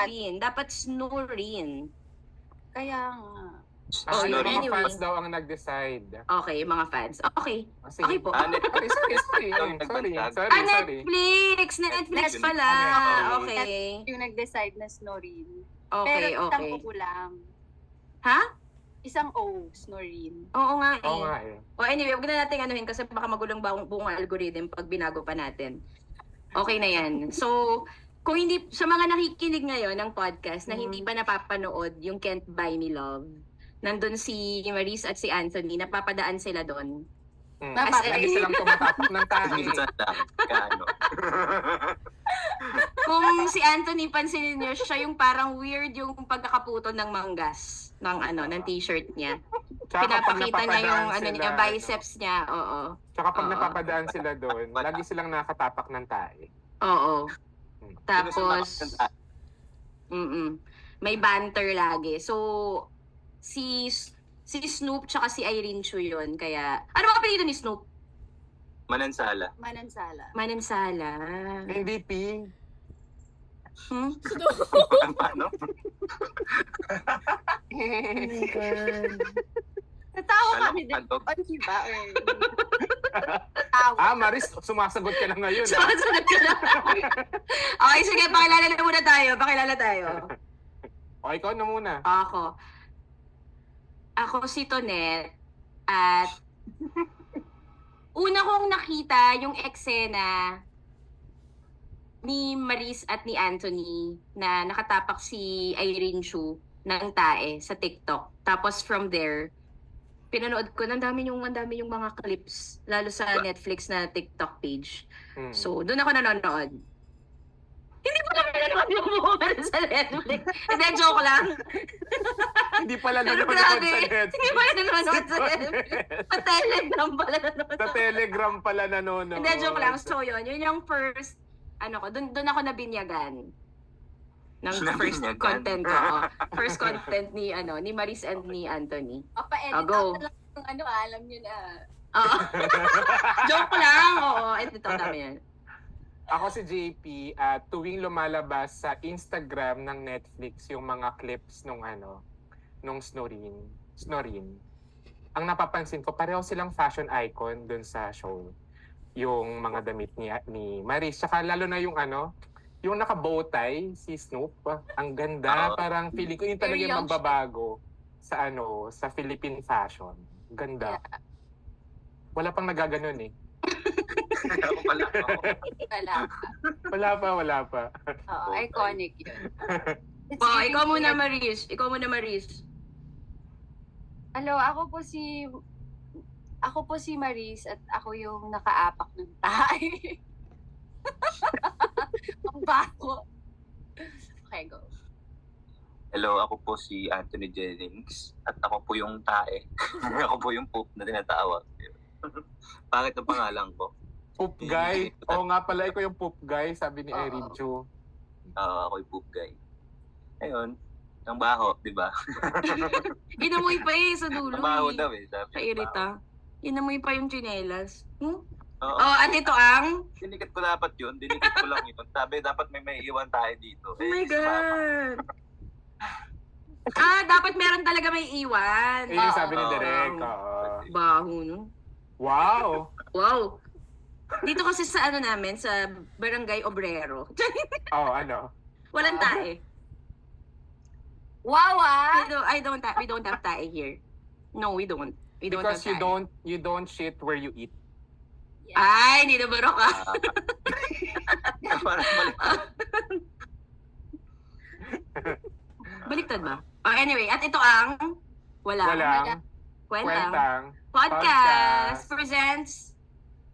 Snoreen. Dapat Snoreen. Kaya nga. Yung mga Anyway. fans daw ang nag-decide. Okay, yung mga fans. Okay. Sige. Okay po. Sorry. Netflix pala. Okay. Yung nag-decide na Snoreen. Okay, Pero okay. isang O lang. Ha? Isang O, Snoreen. Oo nga eh. Oo nga eh. Anyway, huwag na natin anuhin kasi baka magulong buong algorithm pag binago pa natin. Okay na yan. So, kung hindi, sa mga nakikinig ngayon ng podcast na hindi pa napapanood yung Can't Buy Me Love, nandun si Maris at si Anthony, napapadaan sila doon. Lagi silang tumatapak ng tahi. Kung si Anthony, pansinin niyo, siya yung parang weird yung pagkakaputo ng manggas ng t-shirt niya. Pinapakita niya yung biceps niya, oo. Tsaka pag napapadaan sila doon, lagi silang nakatapak ng tahi. Oo. Tapos, may banter lagi. So, si Snoop tsaka si Irene Chu yun. Kaya, ano ba apelido ni Snoop? Manansala. Manansala. MVP. Paano? Natawa kami din. Di ba? Maris, sumasagot ka na ngayon. Sumasagot ka na. Okay, sige, pakilala tayo. O, ikaw na muna. Ako si Tonet at una kong nakita yung eksena ni Maris at ni Anthony na nakatapak si Irene Chu ng tae sa TikTok. Tapos from there, pinanood ko, ang dami yung mga clips, lalo sa Netflix na TikTok page. So, doon ako nanonood. Hindi pa namin nanonood yung movie sa Netflix. Hindi, joke lang. Hindi pala nanonood sa Netflix. Hindi pala nanonood sa Netflix. Sa Telegram pala nanonood. Sa Telegram pala nanonood. Hindi, joke lang. So, yun yung first, doon ako nabinyagan ng first content ko. First content ni Maris and ni Anthony. Pa-edit go. out na lang alam nyo na. Joke lang. Oo, ito dami yan. Ako si JP at tuwing lumalabas sa Instagram ng Netflix yung mga clips nung Snoreen. Ang napapansin ko, pareho silang fashion icon dun sa show. Yung mga damit ni Maris. Saka lalo na yung yung naka-bow tie, si Snoop. Ang ganda. Parang feeling ko yun talaga yung magbabago sa Philippine fashion. Ganda. Yeah. Wala pang nagaganon eh. Wala pa. Oo, iconic yun. Ikaw muna, Maris. Ako po si Maris at ako yung nakaapak ng tae. Ang bago. Okay, go. Hello, ako po si Anthony Jennings at ako po yung tae. Ako po yung poop na tinatawag. Pangit ang pangalan ko. Poop guy. Oo nga pala, ikaw yung poop guy, sabi ni Irene Chu. Ako yung poop guy. Ayun, ang baho, di ba? Inamoy pa sa dulo. Ang baho daw eh. Kairita. Inamoy pa yung tsinelas. Oo. At ito ang? Dinikit ko dapat yun. Dinikit ko lang yun. Sabi, dapat may iwan tayo dito. Oh my God. Dapat meron talaga may iwan. Yun yung sabi ni Derek. Baho, no? Wow. Dito kasi sa namin, sa Barangay Obrero. Walang Walang tae. Wow, We don't have tae here. No, we don't. Because you don't shit where you eat. Yeah. Ay, hindi na baro ka. Baliktad ba? Anyway, at ito ang Walang Kwentang Podcast presents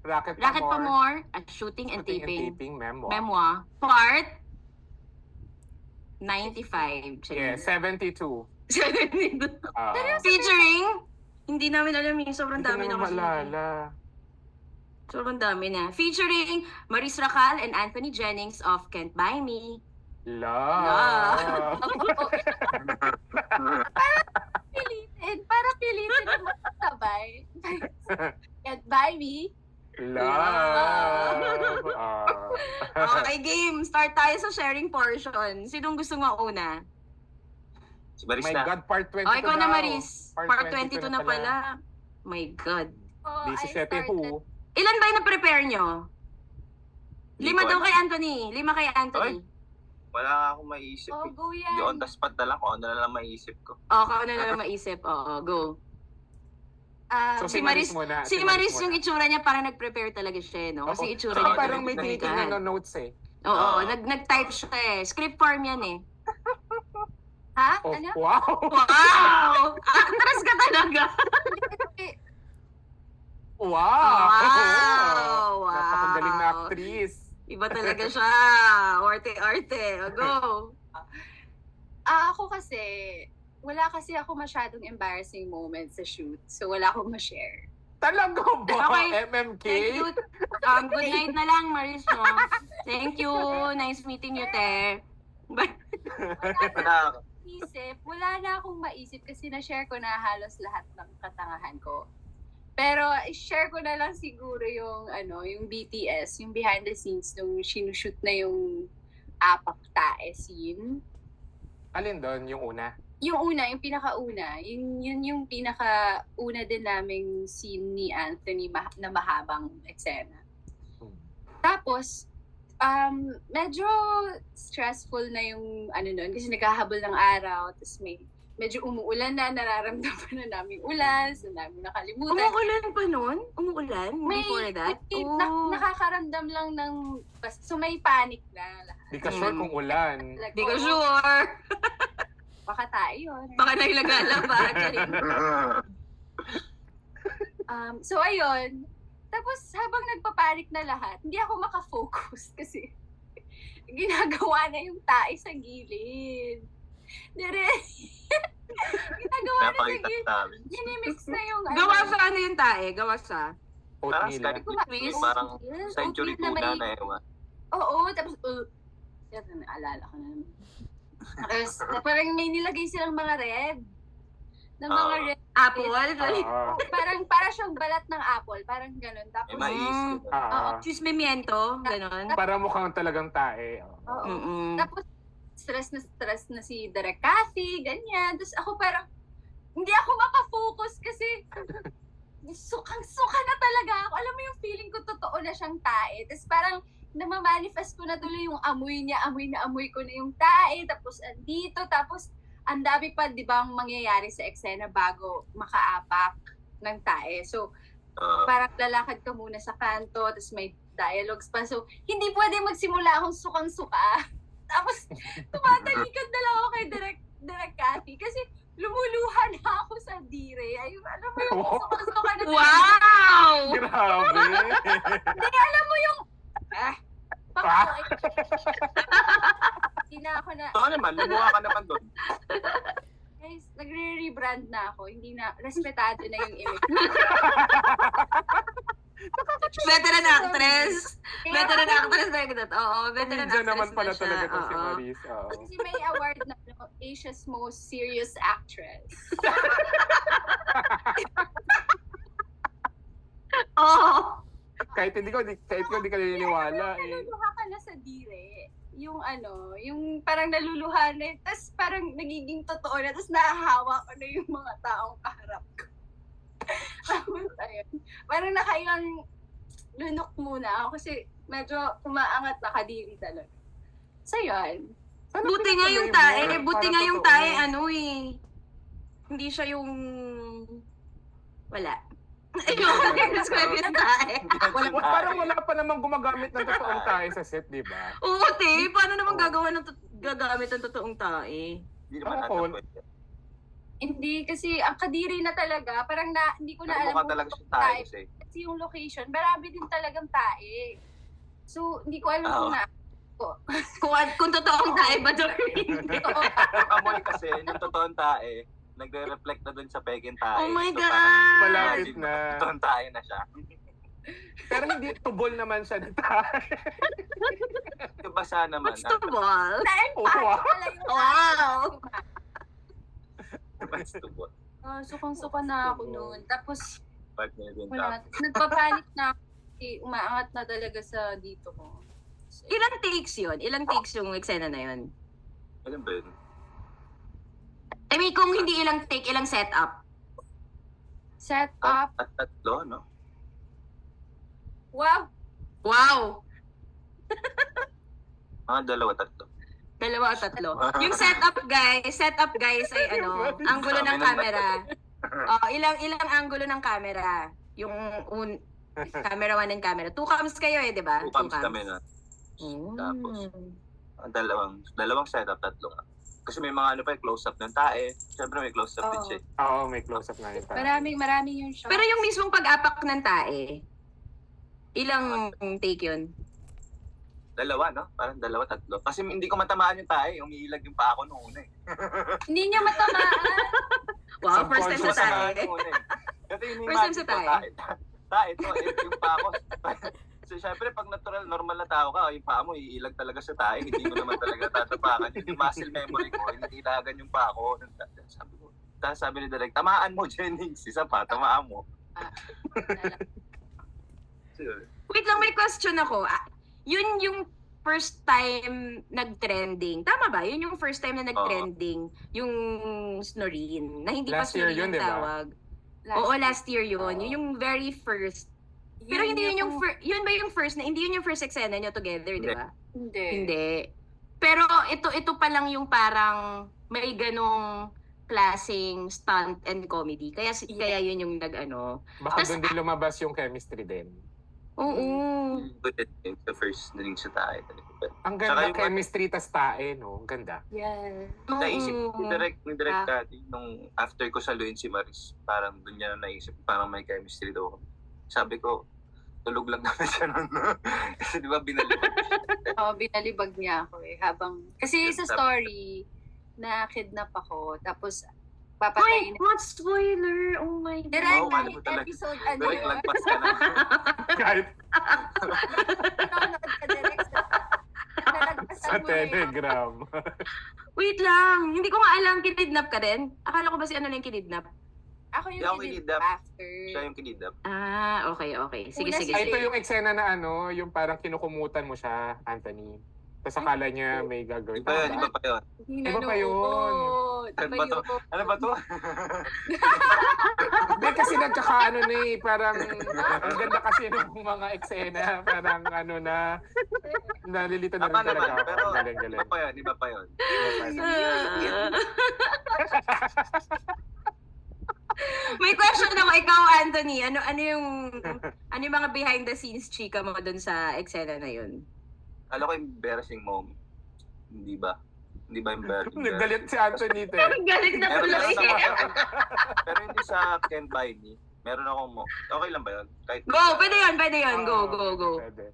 Racket Pa More at Shooting and Taping Memoir. Part 95. Yeah, 72. Featuring, hindi namin alam sobrang dami na kasi. Sobrang dami na. Featuring Maris Racal and Anthony Jennings of Can't Buy Me. Love. Para pilitin na magkasabay. Can't Buy Me. Love. Okay, game. Start tayo sa sharing portion. Sinong gusto mauna? Si Maris My na. God, part 22 Oh, ikaw na, daw. Maris. Part 22 na pala. My God. Oh, I 17 started. who? Ilan ba yung na-prepare nyo? Hindi 5 ko daw alam. kay Anthony. 5 kay Anthony. Wala akong maisip. Oh, eh. go Hindi yan. on the spot na lang kung ano na lang maisip ko. Oo, kung ano na lang maisip. Oo, go. So Si si Maris Maris- muna. Si Maris yung muna. itsura niya parang nag-prepare talaga siya, no? Kasi Oo. itsura Saka niya parang may talaga tinitingnan nagbibigat. na notes eh. Oo, Oo. nag-type siya eh. Script form yan eh. Ha? Oh, Ano? wow! Wow! Actress ka talaga! Wow! Wow! Napakagaling na actress. Iba talaga siya. Arte-arte. O, go. Ako kasi, wala kasi ako masyadong embarrassing moments sa shoot. So, wala akong ma-share. Talaga ba? Okay. MMK? Thank you. Good night na lang, Maris, no? Thank you. Nice meeting you, te. Bye. Wala na akong maisip kasi na-share ko na halos lahat ng katangahan ko. Pero i-share ko na lang siguro yung BTS, yung behind the scenes nung sinushoot na yung apak tae scene. Alin doon? Yung una? Yung una, yung pinakauna, yun yung pinakauna din naming scene ni Anthony na mahabang eksena. Tapos, medyo stressful na yung nun kasi naghahabol ng araw, tapos medyo umuulan na, nararamdaman na namin ulan, so namin nakalimutan. Umuulan pa nun? Umuulan? Before that? Nakakaramdam lang ng, so may panic na lahat. Di ka sure kung ulan. Like, Di ko oo, sure. Baka tayo yun. Baka na yung naglalaba. So ayun, tapos habang nagpapanik na lahat, hindi ako makafocus kasi ginagawa na yung tae sa gilid. Ginagawa na sa Napakita gilid. namin. Minimix na yung Gawa sa ano yung tae? Gawa sa? Parang Oatmeal. Sky Queen, parang century Oatmeal tuna may- na ewan. Oo, tapos, yan, naalala ko na naman. Tapos, parang may nilagay silang mga red. Na mga Oo. red. Apple? Oo. Para siyang balat ng apple. Parang ganun. Tapos, May mais. Mm. diba? Oo. Chismimiento? Ganon? Para mukhang talagang tae. oo. Mm-mm. Tapos, stress na si Direk Cathy, ganyan. Tapos ako parang, hindi ako makafocus kasi sukang-suka na talaga ako. Alam mo yung feeling ko totoo na siyang tae. Tapos parang namamanifest ko na tuloy yung amoy niya. Amoy ko na yung tae. Tapos andito. Tapos ang dami pa, di ba, ang mangyayari sa eksena bago makaapak ng tae. So, parang lalakad ka muna sa kanto, tapos may dialogues pa. So, hindi pwede magsimula akong sukang-suka. Tapos, tumatalikod na lang ako kay Direk Cathy kasi lumuluha na ako sa dire. Ayun, alam mo yung sukang-suka na Wow! Grabe. Hindi, alam mo yung... Hindi na ako na... Ito naman, lumuha ka naman doon. Guys, nagre-rebrand na ako. Hindi na, respetado na yung image. Veteran actress. Veteran actress na yun. Oo, veteran Ninja actress naman pala na siya. talaga to si Oo. Maris. Oo. Kasi may award na Asia's Most Serious Actress. Oo. Kahit hindi ko, di ka naniniwala eh. Naluluha ka na sa dire. Yung parang naluluha na, tapos parang nagiging totoo na, tapos nahahawa ko na yung mga taong kaharap ko. Tapos, ayun. Parang nakailang lunok muna ako kasi medyo umaangat na kadiri talaga. So, yun. Buti nga yung tae. Buti nga yung tae, hindi siya yung... Wala. Ayun, describe yung tae. Parang wala pa namang gumagamit ng totoong tae sa set, di ba? Oo, te. Paano naman gagamit ng totoong tae? Hindi naman Ako, natin pwede. Hindi, kasi ang kadiri na talaga, parang hindi ko na Pero alam mukha talaga siya tayo kasi. kasi yung location, marami din talagang tae. So, hindi ko alam kung na Kung totoong tae ba doon? totoo. Yung amoy kasi, yung totoong tae, nagre-reflect na dun sa peking tae. Oh my So, God! parang Malapit imagine mo, na. Totoong tae na siya. Pero hindi tubol naman siya ng tae. Basa naman. What's the ball? Oh, wow. Pala yung Wow! What's the ball? Sukang-suka na ako noon. Tapos, Partner din wala. dapat. Nagpapanik na ako. Umaangat na talaga sa dito ko. Ilang takes yun? Ilang takes yung eksena na yun? Ano ba yun? I mean, kung hindi ilang take, ilang setup. Set up. At tatlo, no? Wow! Wow! Mga dalawa, tatlo. Dalawa o tatlo. Yung setup guys ay anggulo ng camera. Ilang anggulo ng camera. Yung camera 1 and camera. 2 cams kayo di ba? 2 cams kami na. Mm. Tapos, ang dalawang setup, tatlo nga. Kasi may mga close-up ng tae. Siyempre may close-up din siya. Oo, may close-up na rin. Maraming yung shot. Pero yung mismong pag-apak ng tae, ilang take yun? Dalawa, no? Parang dalawa, tatlo. Kasi hindi ko matamaan yung tae. Umiilag yung paa ko noong una eh. Hindi niya matamaan. Wow, first time sa Subconscious tae. Kasi First time sa tae. Tae, ito, yung paa ko. So, syempre, pag natural, normal na tao ka, yung paa mo, iilag talaga sa tae. Hindi mo naman talaga tatapakan. Yung muscle memory ko, iniilagan yung paa ko. Sabi ni Direk, tamaan mo, Jennings. Isa pa, tamaan mo. Sure. Wait lang, may question ako. Yun yung first time nag-trending. Tama ba? Yun yung first time na nag-trending. Yung Snoreen. Na hindi Last pa year Snoreen yun, yung di ba? tawag. Oo, last year yun. Yun yung very first. Pero hindi yun yung yun ba yung first na hindi yun yung first eksena nyo together, di ba? Hindi. Pero ito pa lang yung parang may ganong klaseng stunt and comedy. Kaya yun yung nag-ano. Baka Tas- doon din lumabas yung chemistry din. Oo. Good at it, the first drink sa tae. Ang Tsaka ganda yung- chemistry tas tae, no? Ang ganda. Yeah. Naisip Oo. ni Direk dati, nung after ko saluhin si Maris, parang doon niya na naisip, parang may chemistry daw. Sabi ko, tulog lang naman siya nun. Kasi di ba binalibag ko siya. Oo, binalibag niya ako kasi sa story, na-kidnap ako, tapos Hoy, papatayin. what spoiler? Oh my God. Direct Oo, alam mo talaga. episode, Direk, lagpas ka na. Kahit nanonood ka direct nalagpasan sa mo Telegram. Wait lang. Hindi ko nga alam, kinidnap ka rin? Akala ko ba si ano lang kinidnap? Ako Hindi ako yung kinidnap. after. Siya yung kinidap. Okay. Sige, Una sige. Ay, ito sige. yung eksena na yung parang kinukumutan mo siya, Anthony. Tapos akala niya may gagawin. Iba yun, Tama iba ba? pa yun. Iba pa yun. Ano ba to? Ano ba to? Hindi kasi nagkakaano na parang ang ganda kasi ng mga eksena. Parang nalilito na rin Tama naman, talaga ako. pero Galing. iba pa yun, iba pa yun. May question ako, ikaw, Anthony. Ano yung mga behind the scenes chika mo dun sa eksena na yun? Alam ko embarrassing moment. Hindi ba? Hindi ba embarrassing? Nagalit si Anthony. Galit na Meron tuloy. pero hindi sa Can't Buy Me. Meron akong okay lang ba yun? Kahit Pwede yun. Go. Pwede.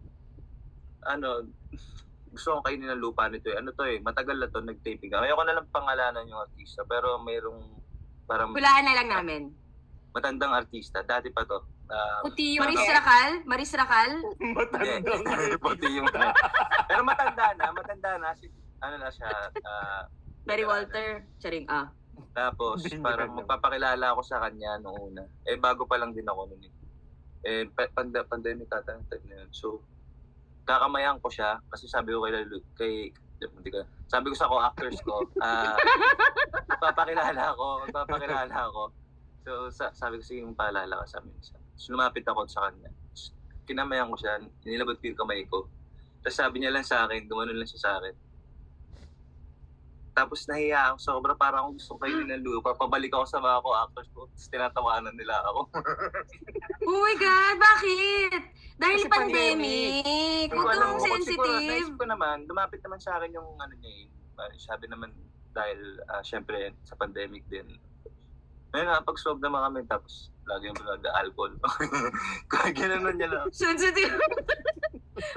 Gusto ko kainin ng lupa nito eh. Ano to eh, matagal na to nag-taping. Ayoko na lang pangalanan yung artista, pero mayroong parang Hulaan na lang namin. matandang artista. Dati pa to. Puti yung Maris Racal? Matandang Puti yung pero matanda na. Ano na siya, Mary Walter? Charing, Tapos, Hindi parang ganun. magpapakilala ako sa kanya noong una. Bago pa lang din ako noon. Pandemic ata yung time na yun. So, kakamayan ko siya kasi sabi ko sabi ko sa co-actors ko, magpapakilala ako. So, sabi ko, sige, paalala ka sa amin. So, lumapit ako sa kanya. Kinamayan ko siya, nilabot ko yung kamay ko. Tapos sabi niya lang sa akin, gumanon lang siya sa akin. Tapos nahiya ako sobra, parang akong gusto kayo ng lupa. Pabalik ako sa mga co-actors ko, tapos tinatawanan nila ako. Oh my God, bakit? Dahil Kasi pandemic. Huwag kang sensitive. Naisip ko naman, lumapit naman sa akin yung niya sabi naman, dahil syempre sa pandemic din. Ngayon pag-solve naman kami, tapos lagi yung alcohol. Kaya ginanon niya lang. Sensitive.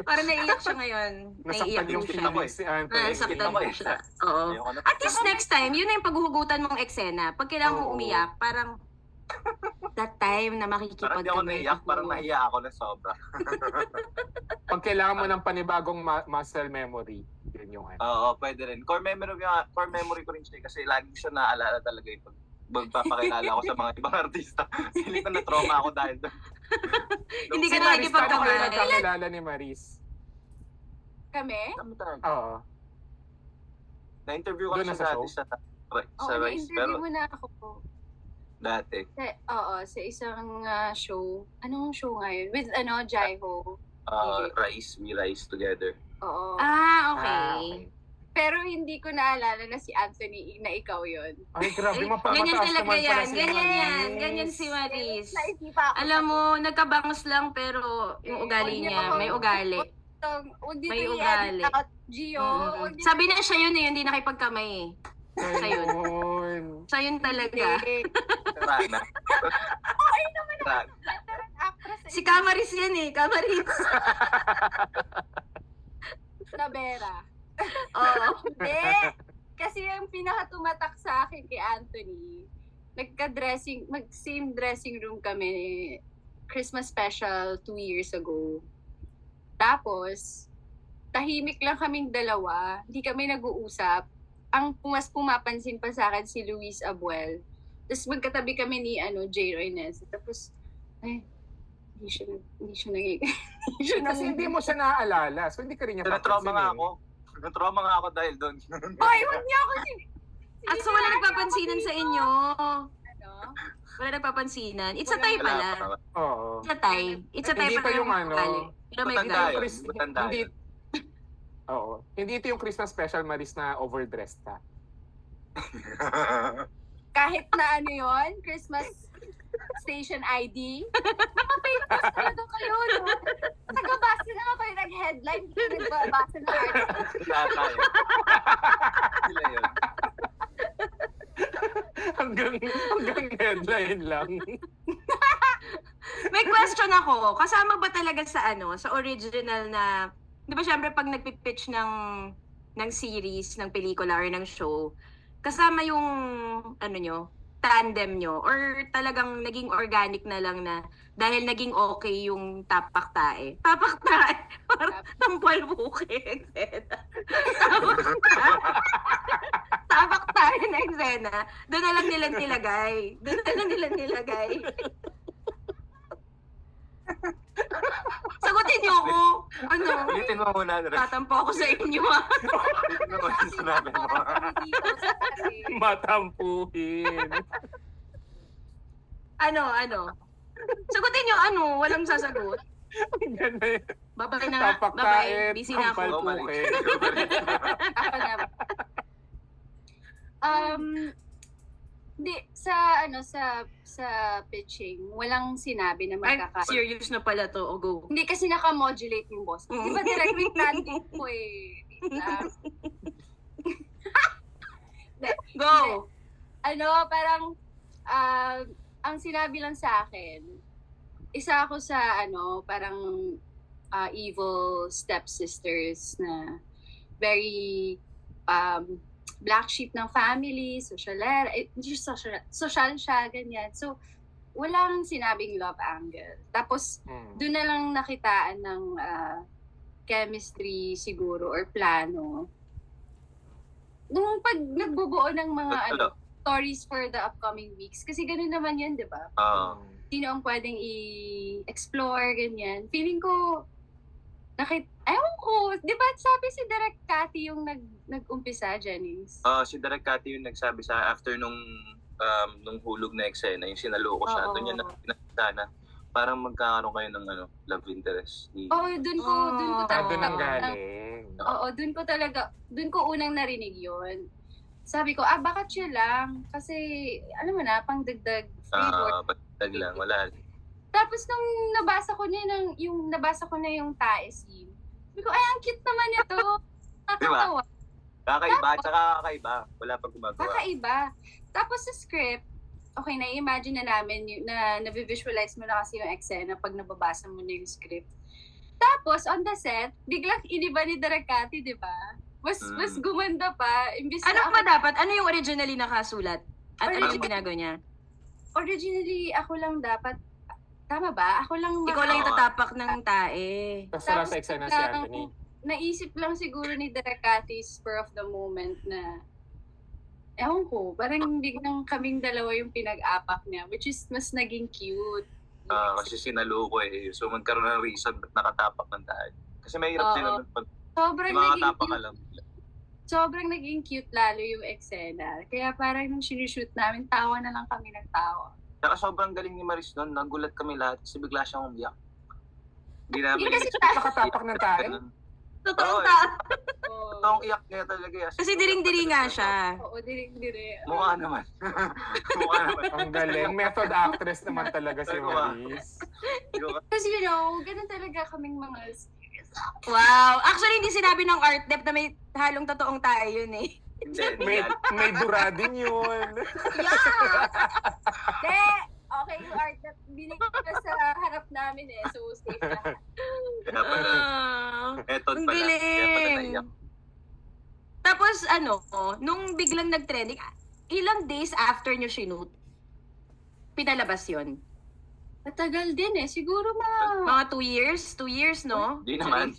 Parang naiiyak siya ngayon. Naiiyak Nasaktan yung po siya. feelings si Anthony. Nasaktan ako po siya. Oo. Ayoko na. At least next time, yun na yung paghuhugutan mong eksena. Pag kailangan mo Oo. umiyak, parang that time na Parang di ako makikipagkamay naiyak, parang nahiya ako na sobra. Pag kailangan mo ng panibagong muscle memory, yun yung Oo, pwede rin. Core memory ko rin siya kasi lagi ko siya naaalala talaga yung magpapakilala ako sa mga ibang artista. Feeling ko na-trauma ako dahil doon. Hindi ka Si Maris, paano kayo nakikipagkamay. nagkakilala ni Maris? Kami? Tama talaga. Oo. Na-interview ko Doon na siya sa dati show? sa Oo, Rice. Pero na-interview mo na ako po. dati. Sa isang show. Anong show ngayon? With Jaiho. Rice, we rise together. Oo. Okay. Pero hindi ko naalala na si Anthony na ikaw yun. Ay, grabe, Ganyan mapamataas talaga naman pala yan. si Ganyan yan. Maris. Ganyan si Maris. Naisipa ako. Alam mo, nagkabangos lang pero yung ugali Huwag niyo niya, ako- may ugali. Huwag dito May i-edit ugali. out, Gio. Huwag dito Sabi na siya yun eh, hindi nakipagkamay eh. Sayun. Ayun. Siya yun talaga. Rana. Rana. actress Si Kamaris yan eh, Kamaris. na Vera. Oo. Hindi. Kasi ang pinakatumatak sa akin kay Anthony, mag-same dressing room kami Christmas special 2 years ago. Tapos, tahimik lang kaming dalawa. Hindi kami nag-uusap. Ang mas pumapansin pa sa akin si Luis Abuel. Tapos magkatabi kami ni J. Roy Ness. Tapos, hindi siya naging... Kasi hindi mo siya naaalala. So, hindi ka rin niya Na-trauma nga papansinin. ako. Na-trauma nga ako dahil doon. Hoy, huwag niyo ako At so wala nagpapansinan sa inyo. Ano? Wala nagpapansinan. It's a Wala. tie Wala pala. pa. Oo. It's a tie. It's a tie Hindi pala ito yung ugali. Pero may Matanda ugali. yun. Chris- Matanda hindi, yun. oo. Hindi ito yung Christmas special, Maris, na overdressed ka. Kahit na ano yon, Christmas station ID. Nakapayos talaga kayo, no? Nagabasa na nga kayo ng headline, hindi kayo nagbabasa ng article. Lahat tayo. Sila yun. hanggang headline lang. May question ako. Kasama ba talaga sa sa original na, di ba syempre pag nagpipitch ng series, ng pelikula or ng show, kasama yung tandem nyo or talagang naging organic na lang na dahil naging okay yung tapak tae. Tapak tae. Parang tampal bukid. Tapak tae na eksena. Doon na lang nila nilagay. Sagutin niyo ako. Ulitin mo muna. Res. Tatampo ako sa inyo ah. Ulitin mo muna yung sinabi mo. Matampuhin. Sagutin niyo walang sasagot. Ang ganda yun. Bye-bye na. Tapak Bye-bye. tae, Busy na ako. tampal Go, Maris. puke. Ako na. Hindi, sa pitching, walang sinabi na Ay, magkaka... serious na pala to. O go. Hindi kasi naka-modulate yung boss. Di ba direct with landing po eh. Go! Parang, ang sinabi lang sa akin, isa ako sa, parang evil stepsisters na very black sheep ng family, social siya, ganyan. So, walang sinabing love angle. Tapos, doon na lang nakitaan ng chemistry siguro or plano. Nung pag nagbubuo ng mga stories for the upcoming weeks, kasi ganun naman yun, di ba? Sino ang pwedeng i-explore, ganyan. Feeling ko, ewan ko, di ba sabi si Direk Cathy yung nag-umpisa, Janice? Si Direk Cathy yung nagsabi sa after nung hulog na eksena, yung sinaloko siya, Oo. doon niya nakita na parang magkakaroon kayo ng love interest. Oo, doon ko talaga. Doon ang galing. Oo, doon ko unang narinig yun. Sabi ko, baka chill lang. Kasi, alam mo na, pang dagdag flavor. Patag lang, wala. Tapos nung nabasa ko na yung tae scene, sabi ko, ang cute naman ito. Nakakatawa. Kakaiba, tsaka kakaiba. Wala pang gumagawa. Kakaiba. Tapos sa script, okay, na-imagine na namin, na-visualize mo na kasi yung eksena pag nababasa mo na yung script. Tapos, on the set, biglang iniba ni Direk Cathy, di ba? Mas gumanda pa. Imbis na Ano pa dapat? Ano yung originally nakasulat? At ano yung ginagawa niya? Originally, ako lang dapat, tama ba? Ako lang Ikaw lang yung tatapak ng tae. Tapos wala sa eksena si Anthony. Naisip lang siguro ni Direk Cathy spur of the moment na ewan ko, parang biglang kaming dalawa yung pinag-apak niya, which is mas naging cute. Kasi sinaloko eh. So magkaroon ng reason ba't nakatapak ng tayo. Kasi mahirap din naman pag Sobrang Yung mga naging tapa ka cute, lang. sobrang naging cute lalo yung eksena. Kaya parang nung sinushoot namin, tawa na lang kami ng tawa. Saka sobrang galing ni Maris noon. Nagulat kami lahat kasi bigla siyang umiyak. Hindi namin Hindi kasi Nakatapak ng tae? Totoong Oo, tao. Oo, Toong iyak niya talaga. Kasi diring-diri nga siya. Oo, diring-dire. Mukha naman. Mukha naman. Ang galing. Method actress naman talaga si Maris. Kasi ganun talaga kaming mga serious. Wow. Actually, hindi sinabi ng art dep na may halong totoong tayo yun eh. Hindi, May, may dura din yun. De, okay yung art na binigay ka sa harap namin eh. So, safe na. Kaya pala. Method Ang pala. Kaya pala galing. naiyak. Tapos nung biglang nag-trending, ilang days after nyo shoot, pinalabas yon. Matagal din eh. Siguro Mga 2 years? 2 years, no? Hindi naman.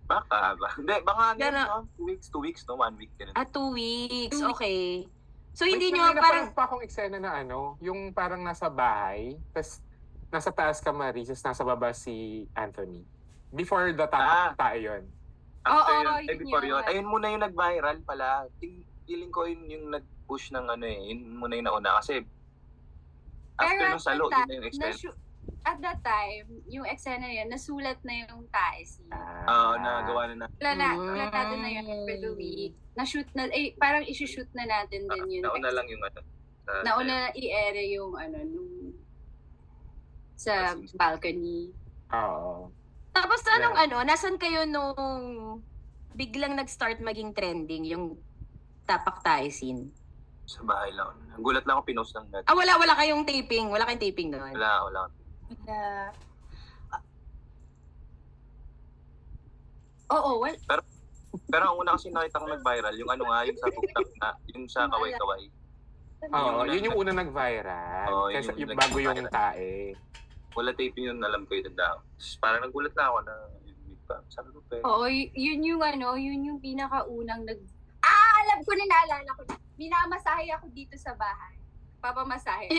Baka ba? Hindi, baka ano yun, Pero- no? 2 weeks, no? 1 week din. 2 weeks. Okay. So, Wait, hindi may nyo parang... napanood pa akong eksena na yung parang nasa bahay, tas nasa taas ka Maris, tas nasa baba si Anthony. Before the tayo yun. After Oo, yun, yun before yun. yun. Ayun muna yung nag-viral pala. Feeling ko yun yung nag-push ng ano eh. Yun muna yung nauna. Kasi after Pero nung salo, yun na yung extent. at that time, yung eksena yun, nasulat na yung tae scene. Nagawa na Planado na yun for the week. Na-shoot na, parang isushoot na natin din yun. Nauna lang yung ano. Nauna i-ere yung nung sa balcony. Oo. Tapos nasan kayo nung biglang nag-start maging trending yung tapak tayo scene? Sa bahay lang. Gulat lang ako pinost ng net. Wala kayong taping. Wala kayong taping doon. Wala. Well, Pero ang una kasi nakita ko nag-viral, yung yung sa TikTok na, yung sa kaway-kaway. Oo, yun yung una nag-viral. Oo, Kasi yun yung yung bago yung nag-viral. tae. Wala taping yun, alam ko yun daw. Parang nagulat na ako na sabi ko pero. yun yung pinakaunang alam ko na, naalala ko. Minamasahe ako dito sa bahay. Papamasahe.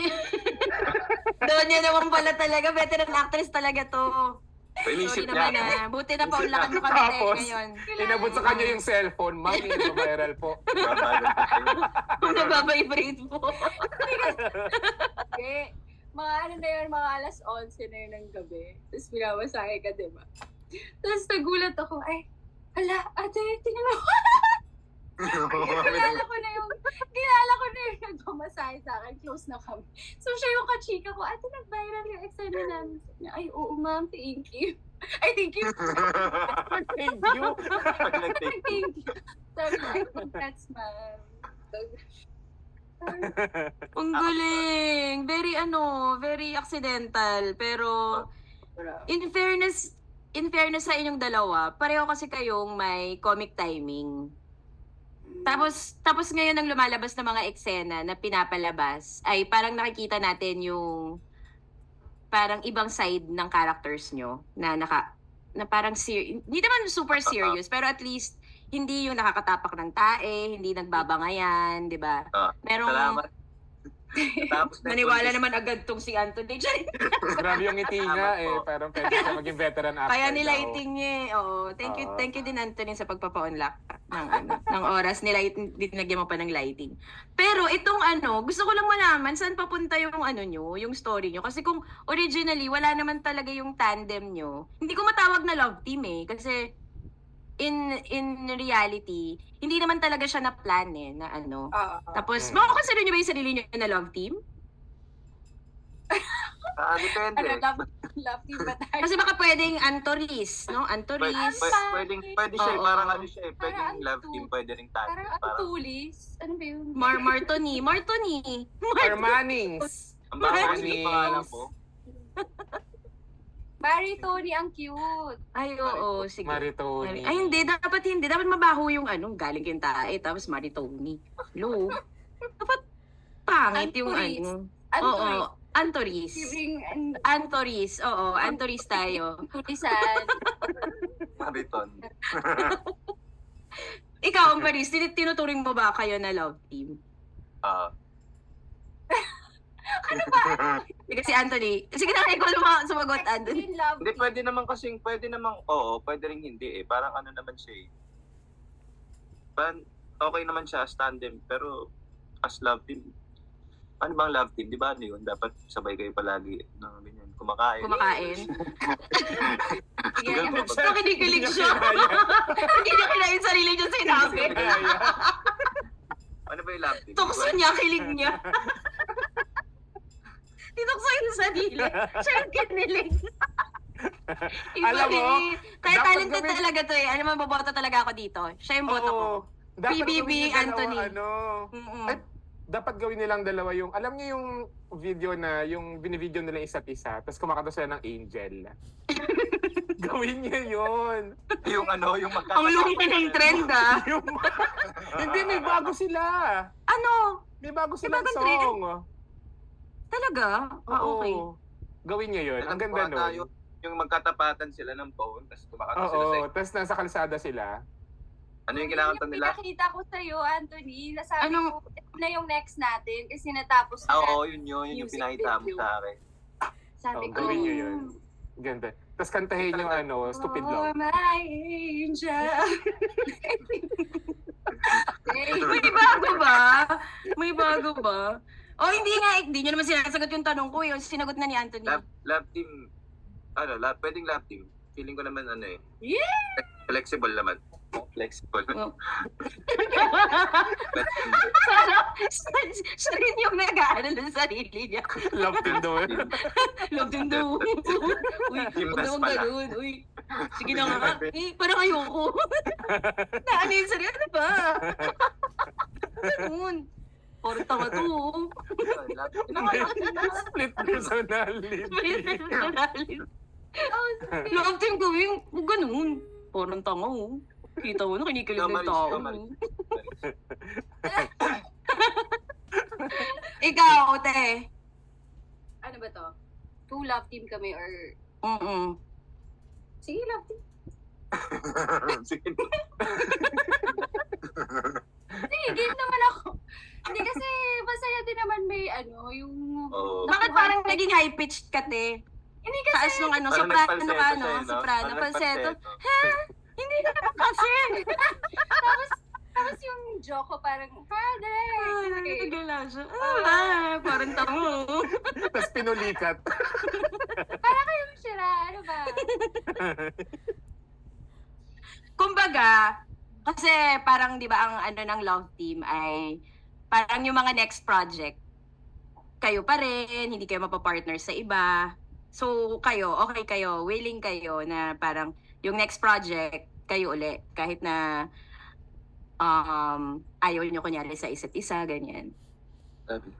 Doon yun naman pala talaga. Veteran actress talaga to. Inisip Sorry niya. naman Buti na paulakan mo kami Tapos, ngayon. Inabot sa kanya yung cellphone. Mami, viral po. Nababibrate po. Okay. Mga alas 11 na yun ng gabi. Tapos pinamasahe ka, diba? Tapos nagulat ako, hala, ate, tingnan mo. Kilala ko na yung nagpamasahe sa akin. Close na kami. So siya yung kachika ko, ate, nag-viral yung eksena namin. Sabi niya, ay, oo ma'am, thank you. Ay, thank you. Thank you. Thank you. Sabi niya, ay, congrats ma'am. Ang galing. Very accidental. Pero, in fairness sa inyong dalawa, pareho kasi kayong may comic timing. Tapos ngayon ang lumalabas na mga eksena na pinapalabas ay parang nakikita natin yung parang ibang side ng characters nyo na parang hindi naman super serious pero at least hindi yung nakakatapak ng tae, hindi nagbabangayan, di ba? Merong Salamat. Tapos naniwala naman agad tong si Anthony. Grabe yung ngiti niya eh. Parang pwede siya maging veteran actor. Kaya daw. nilighting niya eh. Oo. Thank you din Anthony sa pagpapa-unlock ng oras. Dinagyan mo pa ng lighting. Pero itong gusto ko lang malaman saan papunta yung nyo, yung story nyo. Kasi kung originally wala naman talaga yung tandem nyo, hindi ko matawag na love team eh. Kasi in reality, hindi naman talaga siya na-plan eh, na Tapos, makakonsider nyo ba yung sarili nyo na love team? Depende. Love team ba tayo? Kasi baka pwedeng Antoris, no? Antoris. Pwede siya, Oo. parang siya eh. Pwedeng Parang love team, pwede ring tag. Parang tulis. Ano ba yun? Martoni. Or Mannings. Ang bago kasi yung pangalan ko. Mary Tony, ang cute. Ay, oo, sige. Maritoni. Ay, hindi. Dapat mabaho yung galing kayong tae, tapos Maritoni. Hello? Dapat pangit yung Oo, Antoris. Antoris, oo. Antoris tayo. Tulisan. Mariton. Ikaw, Maris, tinuturing mo ba kayo na love team? Hindi kasi Anthony. Sige na, ikaw sumagot, Anthony. Extreme love Hindi, team. pwede namang, oo, pwede rin hindi eh. Parang ano naman siya eh. Parang okay naman siya as tandem, pero as love team, ano bang love team? Di ba ano yun? Dapat sabay kayo palagi ng ganyan, kumakain. Kumakain. Sige, Ganun ba? so kinikilig siya. Hindi niya kinain sarili niya sinabi. Ano ba yung love team? Tukso niya, kilig niya. Titukso yung sarili. Siya yung kinilig. Iba Alam mo, eh. Kaya dapat talented gawin- talaga to eh. Ano man, boboto talaga ako dito. Siya yung boto ko. Oo. Dapat PBB, gawin niyo dalawa, Anthony. Ano, Mm-mm. Ay, dapat gawin nilang dalawa yung, alam niyo yung video na, yung binivideo nila isa't isa, tapos kumakanta sila ng Angel. Gawin niyo yun. Yung ano, yung Ang lumi ng trend ah. Yung, hindi, may bago sila. Ano? May bago silang bagong trend? song. Talaga? Ah, Oo. okay. Gawin niyo yun. Ang ganda nun. Yung magkatapatan sila ng phone, tapos kumakanta sila sa Oo, tapos nasa kalsada sila. Ano yung kinakanta nila? Pinakita ko sa'yo, Anthony. Nasabi Anong- ko, ito na yung next natin kasi natapos Ah, na. oo, yun yung Music pinakita mo video. sa akin. Sabi Oo, ko, gawin niyo yun. Ganda. Tapos kantahin yung ano, Stupid "Oh, Love. my angel." May bago ba? May bago ba? Oh, hindi nyo naman sinasagot yung tanong ko. Yung sinagot na ni Anthony. Love team, pwedeng love team. Feeling ko naman ano eh. Yeah! Flexible naman. Flexible. Oh. Flexible. Siya rin yung nag-aaral ng sarili niya. Love team doon. Love din daw. Uy, huwag naman pala. ganun. Uy, sige na nga. Parang ayoko. Naano yung sarili. Ano ba? Ganun. Parang tanga to. Love team. Split personality. Love team gawin. Huwag ganun. Parang tanga oh. Kita mo na kinikilig ng Kamaris, tao. kamaris. Ikaw, te. Ano ba to? Two love team kami or... Mm-mm. Sige, love team. Sige. Sige, game naman ako. Hindi kasi masaya din naman may ano, yung... Oo. Bakit parang naging high-pitched ka, te? Hindi kasi... Taas nung ano, Parang soprano nagpalseto ka, no? siya, no? Soprano, Parang falsetto. nagpalseto. Hindi na naman kasi. Tapos yung joke ko parang, Dre! Nagala siya. Parang tango. Tapos pinulikat. Yung sira, ano ba? Kumbaga, kasi parang 'di ba ang ano ng love team ay parang yung mga next project kayo pa rin, hindi kayo mapapartner sa iba. So kayo, okay kayo, willing kayo na parang yung next project kayo uli kahit na ayaw nyo kunyari sa isa't isa, ganyan.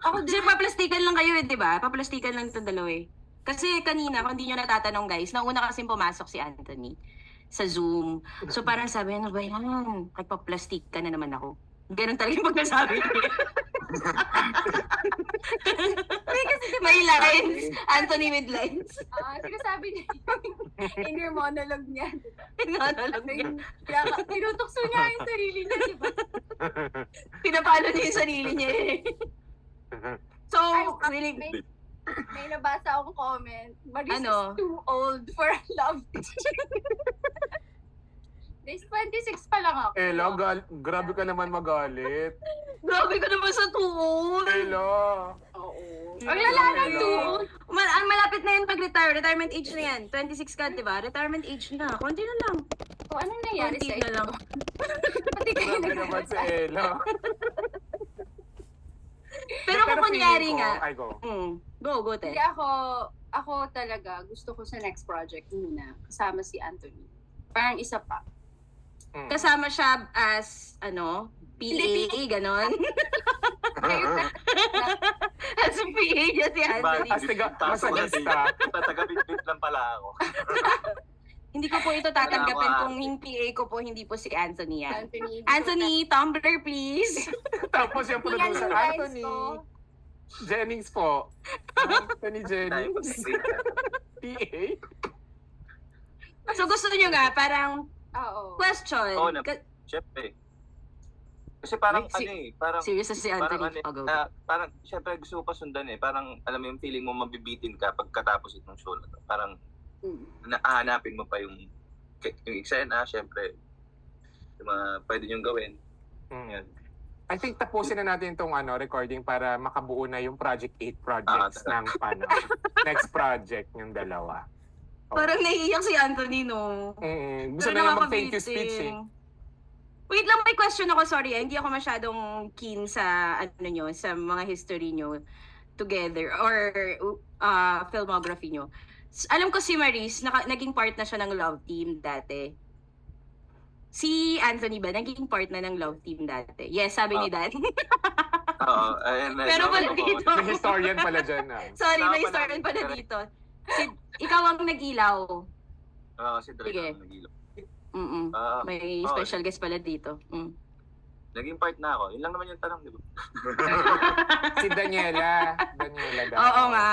Ako Kasi paplastikan lang kayo eh, 'di ba? Paplastikan lang 'tong dalawa eh. Kasi kanina, kung hindi nyo natatanong guys, nauna kasi pumasok si Anthony sa Zoom. So parang sabi niya, ano ba yan? Kahit pa-plastic ka na naman ako. Ganun talaga yung pagkasabi niya. May lines. Anthony with lines. sinasabi niya yung inner monologue niya. Pinanalag niya. Tinutukso niya yung sarili niya, di ba? Pinapalo niya yung sarili niya eh. So, willing... May nabasa akong comment. Maris Ano? is too old for a love team. Guys, 26 pa lang ako. Ella, grabe ka naman magalit. Grabe ka naman sa tuon. Ella. Oo. Ang Wala nang Ella. tuon. Ang malapit na yan pag-retire. Retirement age na yan. 26 ka, di ba? Retirement age na. Konti na lang. O, anong nangyari Konti sa na lang. Pati kayo Grabe naman si Ella. Pero kung kunyari feeling ko- nga. Ay, go. Go, te. Hindi ako talaga gusto ko sa next project muna kasama si Anthony. Parang isa pa. Kasama siya as, ano, PA, ganon. Kayo na. As a PA niya si Anthony. As masagista. Taga-bit-bit lang pala ako. Hindi ko po ito tatanggapin Wala ako, kung yung PA ko po hindi po si Anthony yan. Anthony. Anthony, Tumblr please. Tapos yung Yan producer, yung lines Anthony. ko. Jennings po. Anthony Jennings. PA. So gusto niyo nga, parang Oo. question. Oo na. Siyempre. Kasi parang parang Serious na si parang Anthony. Oh, go. parang syempre gusto ko pa sundan eh. Parang alam mo yung feeling mo mabibitin ka pagkatapos itong show na to. Parang nahahanapin mo pa yung eksena, syempre yung mga pwede niyong gawin. Yan. I think tapusin na natin itong recording para makabuo na yung Project 8 projects ng next project yung dalawa. Parang naiiyak si Anthony, no? Gusto na nga mag-thank you speech eh. Wait lang, may question ako. Sorry, hindi ako masyadong keen sa sa mga history nyo together or filmography nyo. Alam ko si Maris, naging part na siya ng Love Team dati. Si Anthony ba, naging part na ng Love Team dati? Yes, sabi ni Dad. Oo. Pero pala dito. May historian pala dyan. Sorry, may historian pala dito. Ikaw ang nag-ilaw. Si Drake Sige. ang nag-ilaw. May special guest pala dito. Naging part na ako. Yun lang naman yung tanong, di ba? Si Daniela. Daniela daw. Oo nga.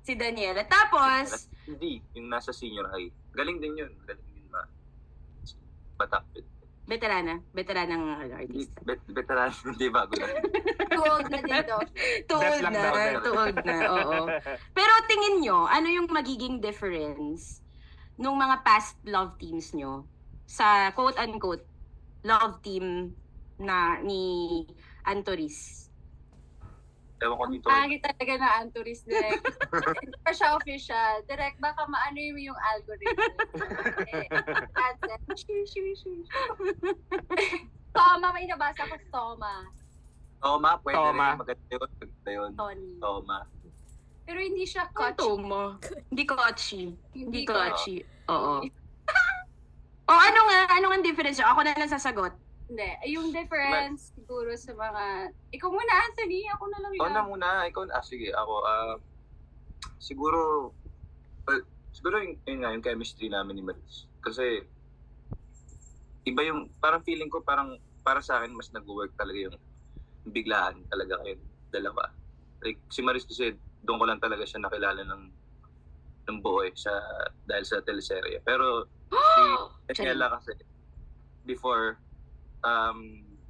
Si Daniela. Tapos, Hindi, yung nasa senior high. Galing din yun. Galing din ba? Batak. veteranang artista. Veteran, hindi bago lang. Tuwag na dito. Tuod Bet lang daw, bet. tuod na, oo. Pero tingin nyo, ano yung magiging difference nung mga past love teams nyo sa quote-unquote love team na ni Antoris? Ewan ko Ang dito. pangit talaga na Antoris direct. Hindi pa siya official. Direct, baka maano yung algorithm. Toma, may nabasa ko Toma. Toma, pwede Toma. rin. Maganda yun. Tony. Toma. Pero hindi siya Kochi. coach. Hindi kochi. Hindi ko. kochi. Oo. Ano nga difference? Ako na lang sasagot. Hindi. Yung difference siguro sa mga... Ikaw muna, Anthony. Ako na lang Ikaw yun. na muna. Sige, ako. Siguro yung chemistry namin ni Maris. Kasi, iba yung, parang feeling ko, parang, para sa akin, mas nag-work talaga yung biglaan talaga kayong dalawa. Like, si Maris kasi, doon ko lang talaga siya nakilala ng buo eh, dahil sa teleserye. Pero, si Daniela kasi, before,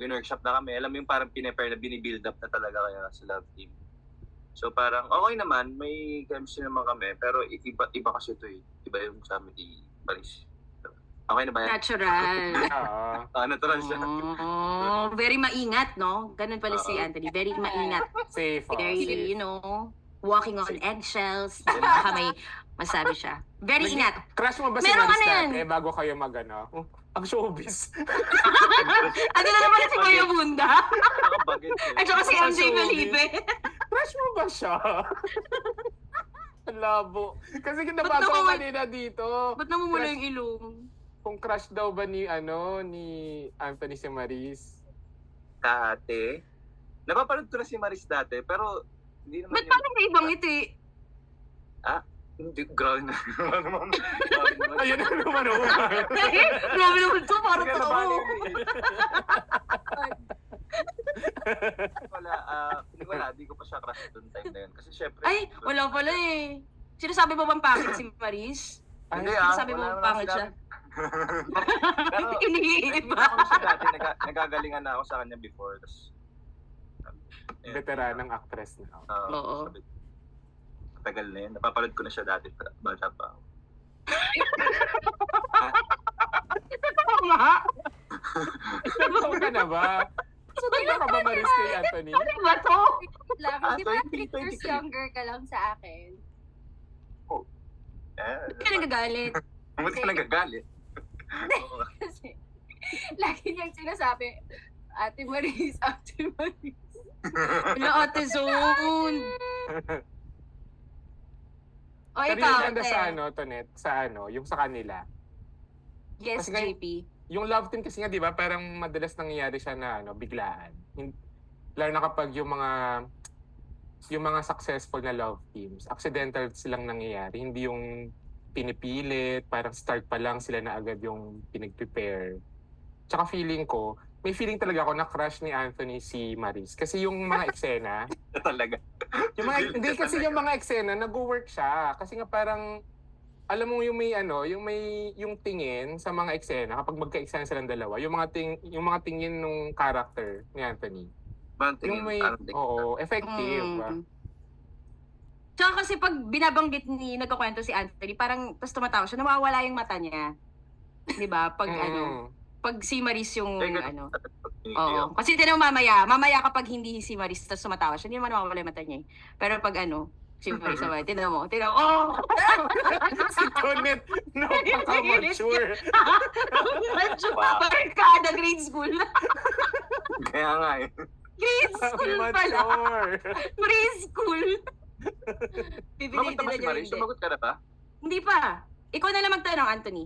workshop na kami, alam mo yung parang pinepare na binibuild up na talaga kaya sa love team. So parang okay naman, may chemistry naman kami, pero iba kasi ito eh. Iba yung sa amin ni Paris. Okay na ba yan? Natural. Oo. Natural siya. Oh, very maingat, no? Ganun pala si Oo. Anthony. Very maingat. Safe. Very, walking on eggshells. Baka may masabi siya. Very ingat. Crush mo ba si Meron Maris ka na yan. dati bago kayo ang showbiz? Ano na naman si Kuya Bunda? Nakabagit eh. At saka si MJ Showbiz. Felipe. Crush mo ba siya? Ang labo. Kasi Ba't kinabasa ko naman- kanina dito. Ba't namumula yung ilong? Kung crush daw ba ni Anthony si Maris? Dati. Napapanood ko na si Maris dati, pero hindi naman Ba't parang may ibang ito eh? Hindi, grabe na. Ayun na naman ako. Grabe naman to, parang Sige, totoo. nabali. Wala, di ko pa siya crush doon time na yun. Kasi syempre... Ay, wala pala eh. Sinasabi mo bang pangit si Maris? Hindi Sinasabi mo wala bang naman pangit siya? Pero, Iniiba. ako na siya dati, nagagalingan na ako sa kanya before. Tapos, Veteranang actress na. Oo. Tagal na yun. Napapanood ko na siya dati. Bata pa ako. Tama. Nagtaon ka na ba? Saan ka ba Maris kay Anthony? Ano ba to? Lang, di ba 3 20, years 23. younger ka lang sa akin? Hindi ka nagagalit. Ba't ka nagagalit? Kasi, lagi niyang sinasabi, Ate Maris, Ate Maris. Wala, Ate Zone. O Pero ikaw, yung ganda Ate. sa Tonet, yung sa kanila. Yes, Kasi ngayon- JP. Yung love team kasi nga, di ba, parang madalas nangyayari siya na biglaan. Lalo na kapag yung mga successful na love teams, accidental silang nangyayari. Hindi yung pinipilit, parang start pa lang sila na agad yung pinag-prepare. Tsaka may feeling talaga ako na crush ni Anthony si Maris. Kasi yung mga eksena, Talaga. hindi kasi yung mga eksena, nag-work siya. Kasi nga parang, alam mo yung may yung tingin sa mga eksena kapag magka-eksena silang dalawa, yung mga tingin nung character ni Anthony. Yung may effective. Mm. Tsaka kasi pag binabanggit nagkukwento si Anthony, parang tapos tumatawa siya, nawawala yung mata niya. 'Di ba? Pag pag si Maris yung Oo. Kasi tinanong mamaya kapag hindi si Maris tapos tumatawa siya, hindi naman mawawala yung mata niya. Pero pag si Maris naman, tinanong mo, Si Tonet, napaka-mature. Parang kada grade school. Kaya nga eh. Grade school pala. Mature. Preschool. Sumagot na ba si Maris? Sumagot ka na ba? Hindi pa. Ikaw na lang magtanong, Anthony.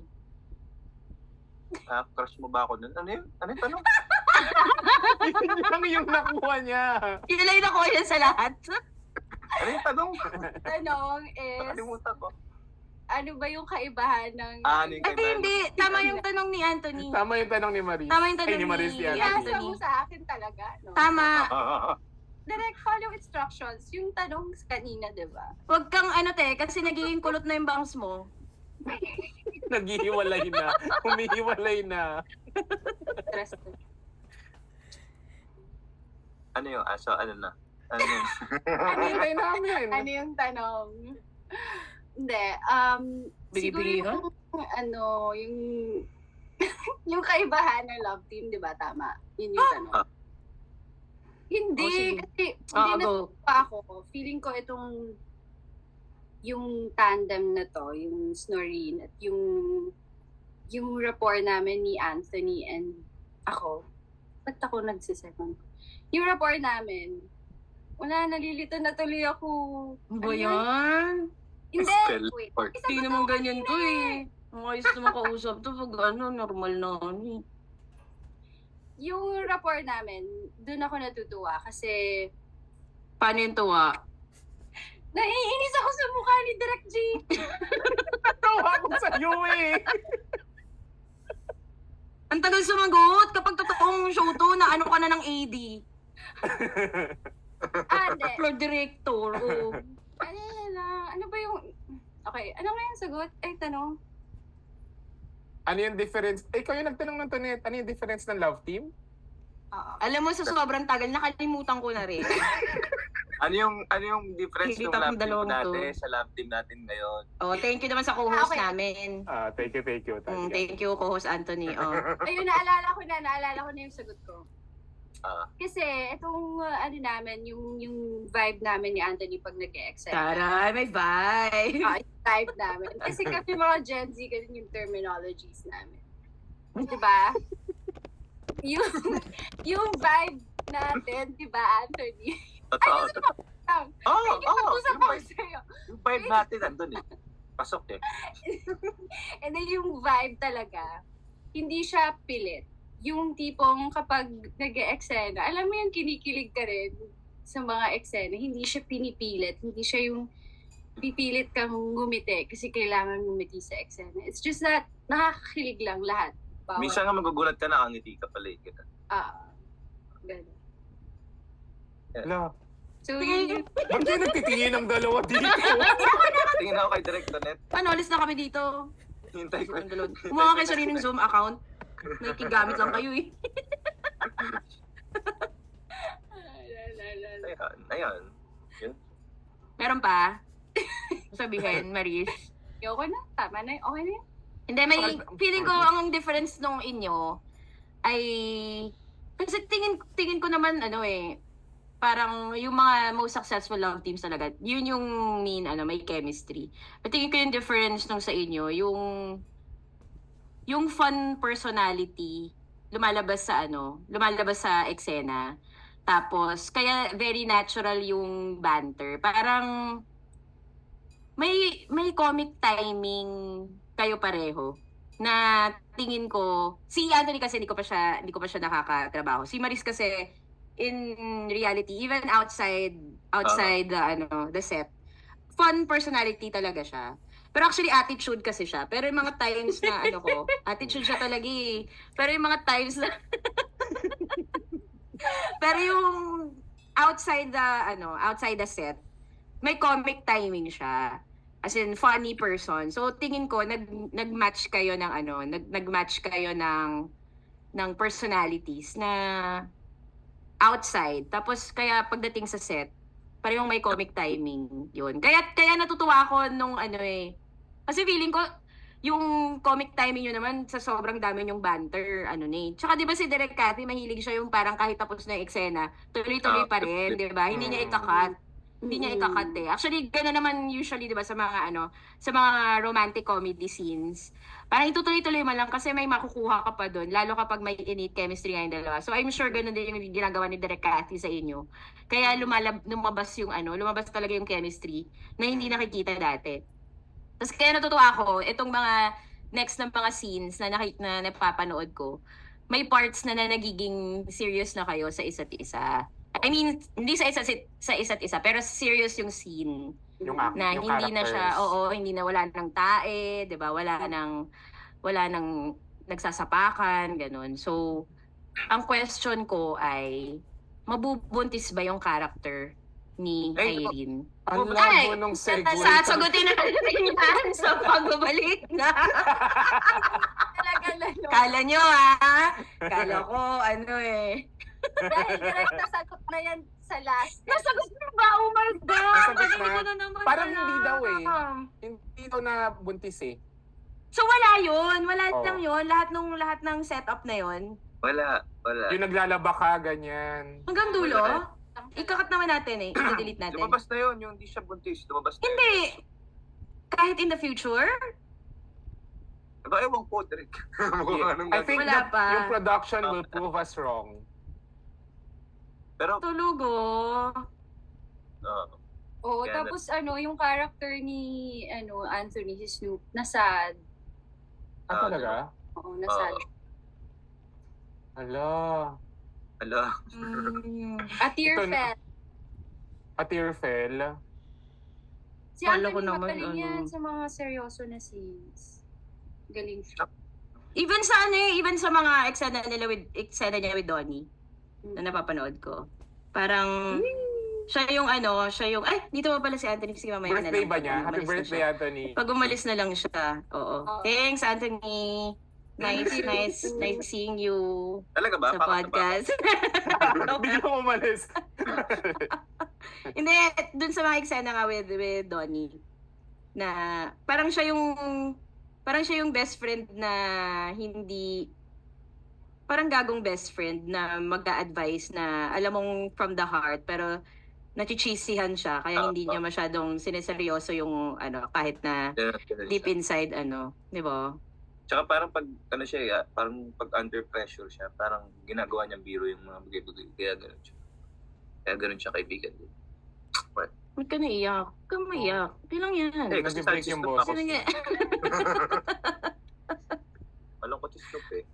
Crush mo ba ako nun? Ano yun? Ano yung tanong? Yun lang yung nakuha niya. Kinalay na ko yan sa lahat. Ano yung tanong? Tanong is, Nakalimutan ko. ano ba yung kaibahan ng... Ano yung Ay, kaibahan? hindi. Tama yung tanong ni Anthony. Tama yung tanong ni Maris. Tama yung tanong Ay, ni Maris ni yan. Iasa Anthony. mo sa akin talaga, no? Tama. Direct follow instructions. Yung tanong kanina, di ba? Huwag kang kasi nagiging kulot na yung bangs mo. Naghihiwalay na. Humihiwalay na. Interesting. Ano yung aso? Ano na? Ano yun? Hintay namin. Ano yung tanong? Hindi. Bili-bili, siguro yung yung kaibahan ng love team, di ba? Tama. Yun yung tanong. Hindi. sige. Kasi hindi na Go. pa ako. Feeling ko yung tandem na to, yung Snoreen at yung rapport namin ni Anthony and ako. Ba't ako nagsisecond? Yung rapport namin, wala, nalilito na tuloy ako. Ano ba yan? Hindi, Spell wait. or- Isa Hindi pa naman to ganyan to kanina eh. Ang ayos naman kausap to pag normal na eh. Yung rapport namin, doon ako natutuwa kasi Paano yung tuwa? naiinis ako sa mukha ni Direk G. Tawa ko sa iyo eh. Ang tagal sumagot kapag totoong show to na ano ka na ng AD. Hindi. Floor director. Oh. Ano ba yung... Okay, ano nga yung sagot? Ay, tanong. Ano yung difference? Ikaw yung nagtanong ng Tonet. Ano yung difference ng love team? Oo. Alam mo, sa sobrang tagal, nakalimutan ko na rin. Ano yung difference ng Hilita love kong team dalawang to. natin sa love team natin ngayon? Oh, thank you naman sa co-host Okay. namin. Thank you. Thank you, co-host Anthony. Oh. Ayun, naalala ko na yung sagot ko. Ah. Kasi itong yung vibe namin ni Anthony pag nag-e-excel. Taray, may vibe. Yung vibe namin. Kasi kami mga Gen Z, ganun yung terminologies namin. Diba? yung vibe natin, diba, Anthony? Totoo. Usap ako sa'yo. Yung vibe natin nandun eh. Pasok eh. And then yung vibe talaga, hindi siya pilit. Yung tipong kapag nag-e-eksena, alam mo yung kinikilig ka rin sa mga eksena, hindi siya pinipilit, hindi siya yung pipilit kang ngumiti kasi kailangan ngumiti sa eksena. It's just that nakakakilig lang lahat. Bawat. Minsan nga magugulat ka na, ngiti ka pala eh. Ganun. Ala, So, yun yung... ba't kayo nagtitingin ng dalawa dito? Tingin ako kay Direct Net. Ano, alis na kami dito. Hintay ko. Kumuha kayo sariling Zoom account. Nakikigamit lang kayo eh. Ayun. Meron pa? Sabihin, Maris. Okay na, tama na, okay na yun. Hindi, may feeling ko ang difference nung inyo ay kasi tingin ko naman parang yung mga most successful love teams talaga, yun yung may chemistry. But tingin ko yung difference nung sa inyo, yung fun personality lumalabas sa eksena. Tapos kaya very natural yung banter. Parang may comic timing kayo pareho na tingin ko si Anthony kasi hindi ko pa siya nakakatrabaho. Si Maris kasi in reality even outside the set, fun personality talaga siya. Pero actually attitude kasi siya. Pero yung mga times na attitude siya talaga eh. Pero yung mga times na pero yung outside the set, may comic timing siya. as in funny person. So tingin ko nag-match kayo ng nag-match kayo ng personalities na outside. Tapos kaya pagdating sa set, parehong may comic timing 'yun. Kaya natutuwa ako nung kasi feeling ko yung comic timing nyo naman sa sobrang dami yung banter, Tsaka di ba si Direk Cathy, mahilig siya yung parang kahit tapos na yung eksena, tuloy-tuloy pa rin, di ba? Hindi niya ikakat. Hindi niya ikakat eh. Actually, gano'n naman usually, di ba, sa mga romantic comedy scenes. Parang itutuloy-tuloy mo lang kasi may makukuha ka pa doon, lalo kapag may innate chemistry nga yung dalawa. So I'm sure gano'n din yung ginagawa ni Direk Cathy sa inyo. Kaya lumabas lumabas talaga yung chemistry na hindi nakikita dati. Tapos kaya natutuwa ako, itong mga next na mga scenes na napapanood ko, may parts na nagiging serious na kayo sa isa't isa. I mean, hindi sa isa't isa, pero serious yung scene. Na yung hindi na siya, characters. hindi na wala nang tae, 'di ba? Wala nang nagsasapakan, ganun. So, ang question ko ay mabubuntis ba yung character ni Irene? Ang Ay, labo nung segue. Sasagutin na natin yan sa pagbabalik na. Talaga lalo. Kala nyo Kala ko Dahil direct nasagot na yan sa last. Nasagot na ba? Oh my God! Nasagot na. Ko na naman Parang pala. hindi daw Hindi daw na buntis eh. So wala yun. Wala Oo. lang yun. Lahat ng setup na yun. Wala. Yung naglalaba ka, ganyan. Hanggang dulo. Wala. Ikakat naman natin i-delete natin. Lumabas na yun, yung hindi siya buntis. Lumabas na Hindi. Kahit in the future? Aba, ewan ko, Derek. I think Wala pa. yung production will prove us wrong. Pero, Tulugo. Oo, Kaya tapos yung character ni Anthony, si Snoop, nasad. Talaga? Oo, nasad. Ala. At tear Ito na- fell. At Tearfell. Si Kala ko Anthony naman, magaling yan sa mga seryoso na scenes. Galing siya. Even sa mga eksena niya with Donnie na napapanood ko. Parang siya yung dito pa pala si Anthony, sige mamaya na Birthday lang. ba niya? Pag Happy umalis na birthday, siya. Anthony. Pag umalis na lang siya. Oo. Oo. Thanks, Anthony. Nice seeing you talaga ba? sa Bakit na ba? podcast. Bigla mo umalis. Hindi, dun sa mga eksena nga with Donnie na parang siya yung best friend na hindi parang gagong best friend na mag-a-advise na alam mong from the heart pero nachichisihan siya kaya hindi niya masyadong sineseryoso yung kahit na deep inside di ba? Tsaka parang pag parang pag under pressure siya, parang ginagawa niyang biro yung mga bagay-bagay. Kaya ganun siya kaibigan din. Ba't ka naiyak? Huwag kang maiyak. Okay lang yan. Kasi Nag-break yung boss. Sino nga? Malungkot yung Snoop eh.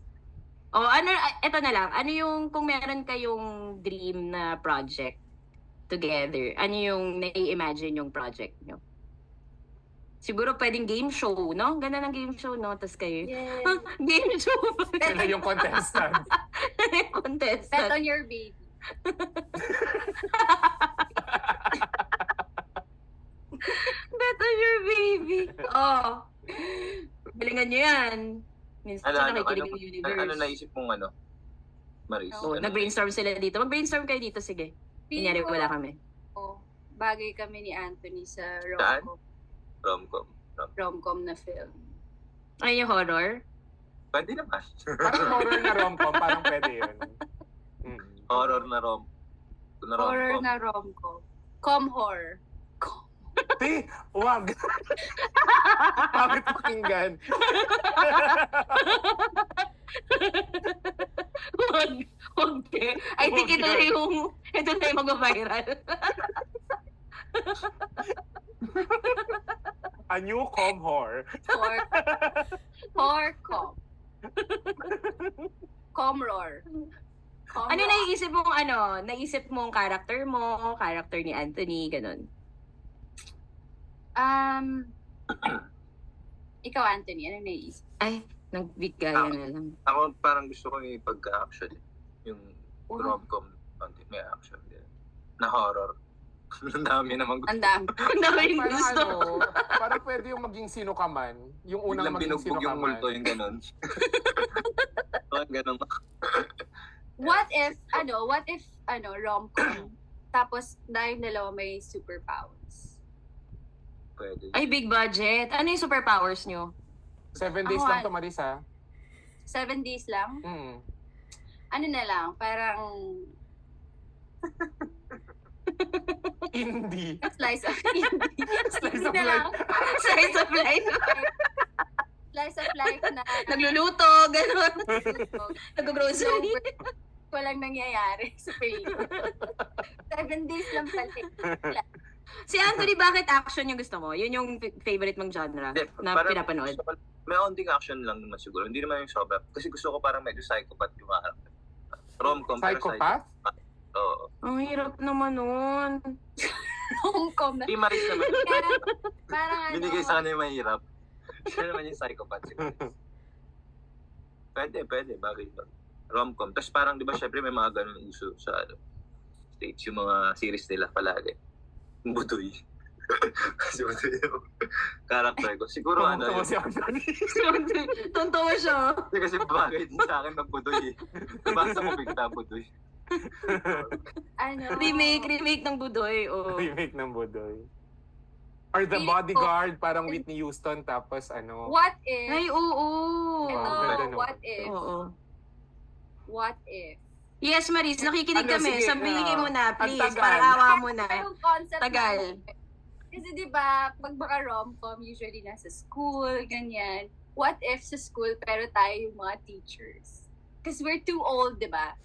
Eto na lang. Ano yung, kung meron kayong dream na project together, ano yung nai-imagine yung project nyo? Siguro pwedeng game show, no? Ganda ng game show, no? Tapos kayo, Yes. game show. Sila yung contestant. Bet Contestant. on your baby. Bet on your baby. Oh. Galingan nyo yan. Minsan nakikinig yung universe. Ano naisip mong Maris? Oh, Ano nag-brainstorm sila dito. Mag-brainstorm kayo dito, sige. Kunyari, wala kami. Bagay kami ni Anthony sa Saan? Rom-com. rom-com na film. Ay, yung horror? Pwede naman. Parang horror na rom-com, parang pwede yun. Horror na rom. Horror na rom-com. Com-horror. Ti, wag. Bakit pakinggan? Wag te. I think ito na yung mag-viral. A new com-hor. Com. Com-roar. Ano naisip mong character mo, character ni Anthony, ganun? Ikaw, Anthony, ano naisip? Ay, nagbigaya na lang. Ako parang gusto ko yung pagka-action. Yung rom-com, konti may action din. Na horror. Ang dami naman gusto. Ang dami. Ang daming Parang gusto. parang pwede yung maging sino ka man. Yung unang Biglang maging sino binugbog ka yung man. multo, yung ganun. Ganun. What if, rom-com, tapos tayong dalawa may superpowers? Pwede. Ay, big budget. Ano yung superpowers nyo? 7 days Ako, lang to, Marisa. 7 days lang? Mm. Ano na lang, parang Hindi. slice of Slice of na lang. Slice of life. Slice of life na Nagluluto, gano'n. Nag-grocery. walang nangyayari sa pelikula. 7 days lang pala. Si Anthony, bakit action yung gusto mo? Yun yung favorite mong genre Hindi, na parang pinapanood? gusto ko- May onting action lang naman siguro. Hindi naman yung sobra. Kasi gusto ko parang medyo psychopath yung character. Rom-com. pero Psychopath? Oo. Ang hirap naman nun. Rom-com na. Hindi Maris naman. Kaya, parang Binigay sa kanya yung mahirap. Siya naman yung psychopath. Pwede. Bagay ba? Rom-com. Tapos parang, di ba, syempre may mga ganun uso sa States. Yung mga series nila palagi. Yung Budoy. Kasi Budoy yung character ko. Siguro Tumutulong si Anthony. Tontawa siya. kasi bagay din sa akin ng Budoy. Nabasa ko bigla Budoy. Remake ng Budoy. Oh. Remake ng Budoy. Or The Feeling ko- Bodyguard, parang Whitney Houston, tapos ano. What if, Ay, oo. ito, ganda nun. Oo. what if, Yes, Maris, nakikinig Ano, kami. sige, Sabihin mo na, ang please. tagal. Para awa mo na. yung concept Tagal. Kasi di ba, pag baka rom-com, usually nasa school, ganyan. What if sa school, pero tayo yung mga teachers? Because we're too old, di ba?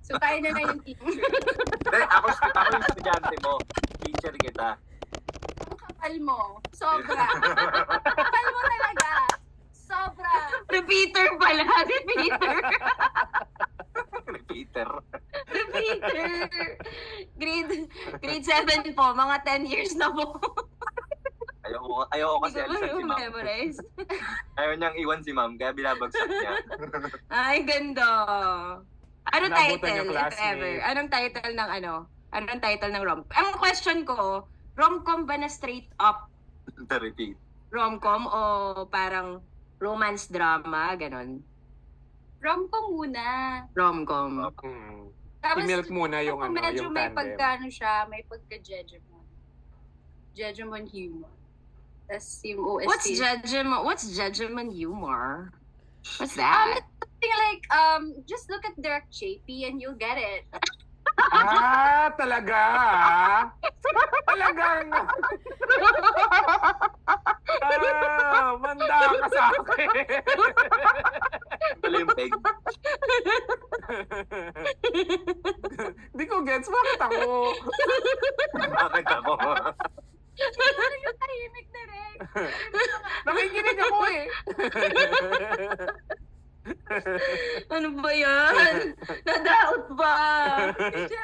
So tayo na lang yung teacher. Ako yung estudyante mo. Teacher kita. Ang kapal mo. Sobra. Kapal mo talaga. Sobra. Repeater pala. Repeater. Peter. Repeater. Grade 7 po. Mga 10 years na po. Ayoko kasi Hindi ko alisan si ma'am. memorize. Ayaw niyang iwan si ma'am, kaya binabagsak niya. Ay, ganda. Anong Nabutan title, yung if classmate. ever? Anong title ng ano? Anong title ng rom? Ang question ko, rom-com ba na straight up The repeat. rom-com o parang romance drama, ganon? Rom-com muna. Rom-com. Tapos, I-milk muna yung ano, medyo yung may tandem. pagkano siya, may pagka-Jejemon. Jejemon humor. Tapos yung OST. What's Judgment humor? What's that? Something like, just look at Derek JP and you'll get it. Talaga? Talagang. Manda ka sa akin. Pala yung peg. Di ko gets, bakit ako? Bakit ako? Ano yung tahimik na rin? Nakikinig ako eh. Ano ba yan? Nadaot pa.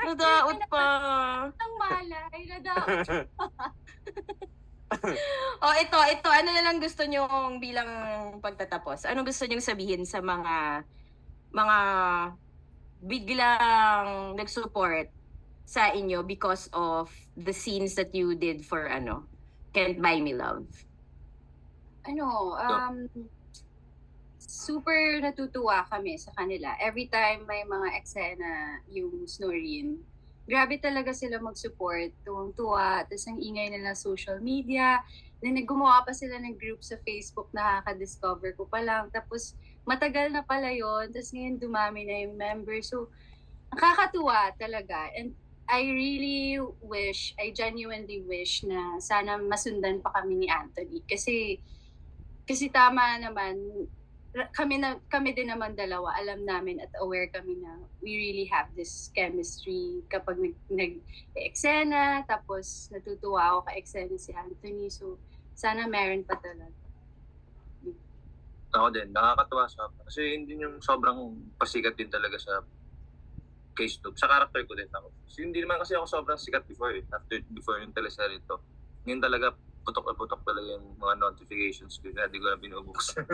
Nadaot pa. Ang malay, nadaot. Oh, ito. Ano na lang gusto nyong bilang pagtatapos? Ano gusto nyong sabihin sa mga biglang nag-support sa inyo because of the scenes that you did for Can't Buy Me Love? Super natutuwa kami sa kanila. Every time may mga eksena yung Snorin, grabe talaga sila mag-support, tuwang-tuwa, tapos ang ingay nila social media, then gumawa pa sila ng group sa Facebook, nakaka-discover ko pa lang, tapos matagal na pala yon, tapos ngayon dumami na yung members, so nakakatuwa talaga, and I genuinely wish na sana masundan pa kami ni Anthony, kasi tama naman, kami din naman dalawa, alam namin at aware kami na we really have this chemistry kapag nag-eksena, tapos natutuwa ako ka-eksena si Anthony. So, sana meron pa talaga. Ako din, nakakatawa siya. Kasi hindi yung sobrang pasikat din talaga sa kay Snoop. Sa character ko din ako. So, hindi naman kasi ako sobrang sikat before before yung teleserye ito. Ngayon talaga, putok talaga yung mga notifications ko na di ko na binubuksan.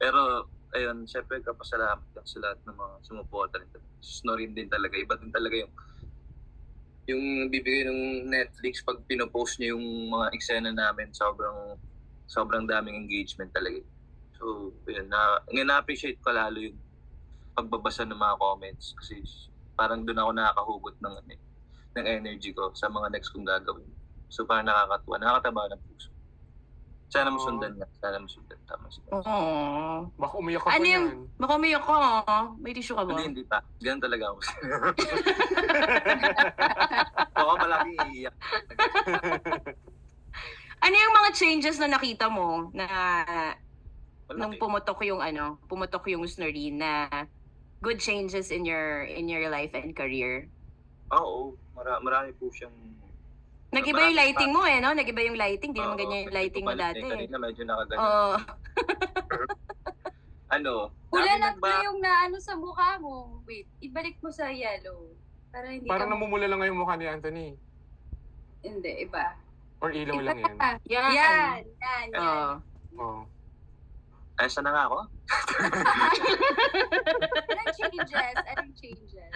Pero, ayun, syempre kapasalamat lang sa lahat ng mga sumuporta rin. Snorin din talaga. Iba din talaga yung yung bibigay ng Netflix pag pinopost niya yung mga eksena namin, sobrang daming engagement talaga. So, yun, na-appreciate ko lalo yung pagbabasa ng mga comments kasi parang doon ako nakakahugot ng energy ko sa mga next kong gagawin. So, parang nakakatuwa, nakakataba ng puso. Sana mo sundan nga. Sana mo sundan. Tama siya. Oo. Baka umiyak ka Ano pa yung, yan. baka umiyak ka. May tissue ka ba? Hindi pa. Ganun talaga ako. Ako malaking iiyak. Ano yung mga changes na nakita mo na nung Malaki. pumutok yung snorine na good changes in your life and career? Oo. Marami po siyang... Nag-iba yung lighting mo no? Nag-iba yung lighting. Di naman Oo, ganyan yung lighting mo bumalik dati. na kanina, medyo nakaganon. Oo. Kulanat dami na yung naano sa mukha mo. Wait, ibalik mo sa yellow. Para hindi Parang ka... namumula lang nga yung mukha ni Anthony. Hindi, iba. Or ilaw lang yan. Yan. Yan. Oo. Oh. Ay, saan na nga ako? Anong changes?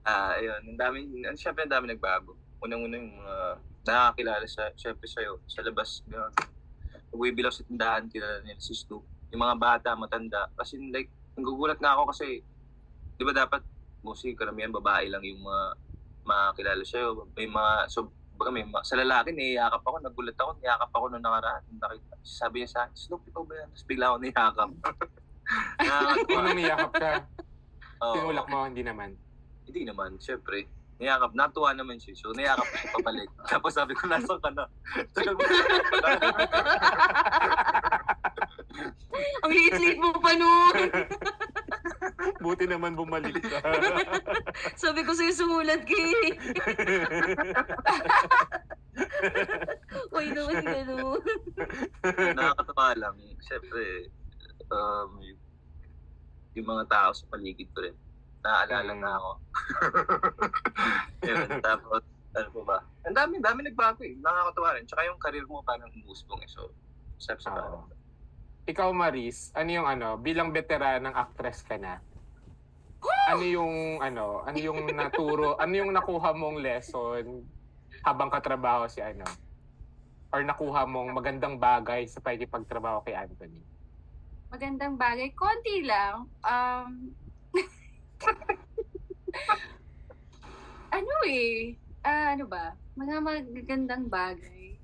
Ayun. Siyempre ang dami nagbago. Unang-una yung mga nakakilala siyempre sa'yo, sa labas. Gano'n. Nagbibilaw sa tindahan, kilala nila si Stu. Yung mga bata, matanda. Kasi like, nagugulat nga ako kasi, di ba dapat, mostly karamihan babae lang yung makilala sa'yo. May mga, sa lalaki, niyakap ako, nagulat ako, niyakap ako nung nakaraan. Nakita, sabi niya sa akin, Snoop, ikaw ba yan? Tapos bigla ako niyakap. Kung niyakap ka, Oo. tinulak mo, hindi naman. Hindi naman, syempre. Niyakap, natuwa naman siya. So, niyakap ko siya pabalik. Tapos sabi ko, nasaan ka na? Tagal mo Ang liit-liit mo pa nun. Buti naman bumalik ka. Sabi ko sa'yo sumulat ka eh. Uy naman gano'n. Nakakatawa lang. Syempre, yung mga tao sa paligid ko rin. Naaalala na ako. Yun, tapos, ano pa ba? Ang dami nagbago eh. Nakakatawa rin. Tsaka yung karir mo parang umusbong eh. So, step sa parang. Ikaw, Maris, bilang veteran ng actress ka na, ano yung naturo, ano yung nakuha mong lesson habang katrabaho si or nakuha mong magandang bagay sa pagtrabaho kay Anthony? Magandang bagay. Konti lang. Ano ba? Mga magagandang bagay.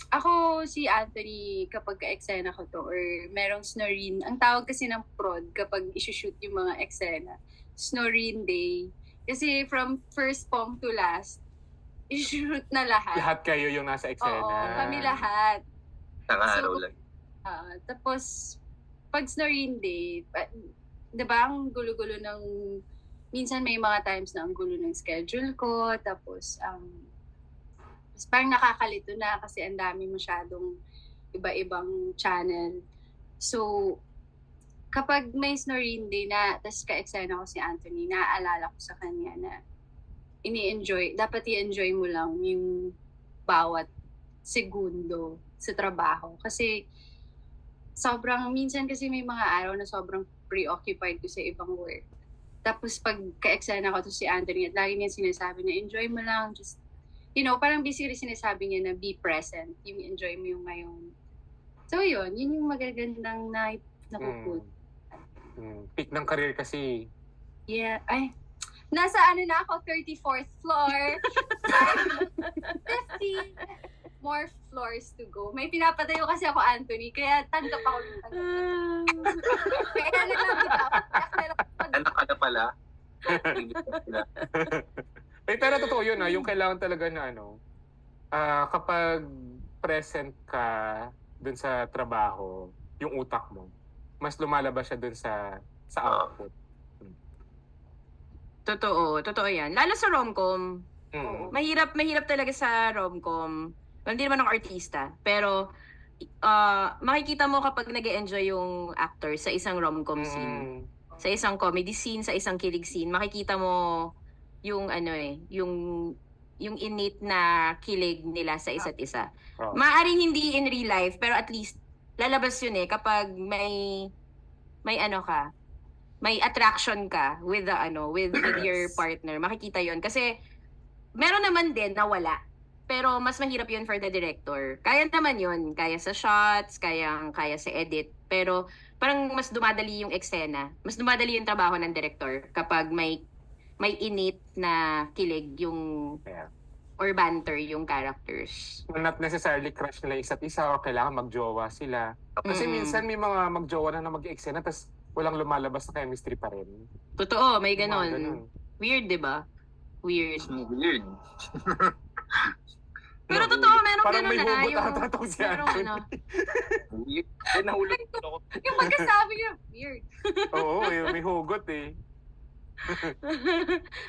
Ako si Anthony, kapag ka-eksena ko to or merong snorine, ang tawag kasi ng prod kapag isushoot yung mga eksena, snorine day. Kasi from first pong to last, isushoot na lahat. Lahat kayo yung nasa eksena. Oo, kami lahat. Ang araw So, lang. Tapos, pag snorine day, diba ang gulo-gulo ng, minsan may mga times na ang gulo ng schedule ko, tapos parang nakakalito na kasi ang dami masyadong iba-ibang channel. So, kapag may snorine day na, tapos ka-eksena ko si Anthony, naaalala ko sa kanya na dapat i-enjoy mo lang yung bawat segundo sa trabaho. Kasi minsan kasi may mga araw na sobrang preoccupied ko sa ibang work. Tapos pag ka-eksena ko to si Anthony at lagi niya sinasabi na enjoy mo lang, just parang basically sinasabi niya na be present, yung enjoy mo yung ngayon. So yun yung magagandang napuput. Peak ng career kasi. Yeah, nasa na ako, 34th floor. 50 more floors to go. May pinapatayo kasi ako, Anthony, kaya tanggap ako. Kaya na lang Anak ka na pala. Pero totoo yun yung kailangan talaga na kapag present ka dun sa trabaho, yung utak mo, mas lumalabas siya dun sa output. Totoo yan. Lalo sa romcom. Mahirap talaga sa romcom. Hindi naman ako artista, pero makikita mo kapag nag-e-enjoy yung actor sa isang romcom scene, sa isang comedy scene, sa isang kilig scene, makikita mo yung yung innate na kilig nila sa isa't isa. Maaaring hindi in real life, pero at least lalabas yun kapag may may attraction ka with the with your partner. Makikita 'yon kasi meron naman din na wala. Pero mas mahirap 'yun for the director. Kaya naman 'yun, kaya sa shots, kaya sa edit. Pero parang mas dumadali yung eksena. Mas dumadali yung trabaho ng director kapag may innate na kilig yung Yeah. or banter yung characters. Not necessarily crush nila isa't isa o kailangan magjowa sila. Kasi Mm-mm. minsan may mga magjowa na mag-eksena tapos walang lumalabas na chemistry pa rin. Totoo, may Mga ganon. Weird, 'di ba? Weird. Weird. Pero totoo, meron Parang ganon may na. hugot ata itong si merong Anthony. Weird. Eh, nahulog ako. Yung magkasabi niya, weird. Oo, may hugot eh.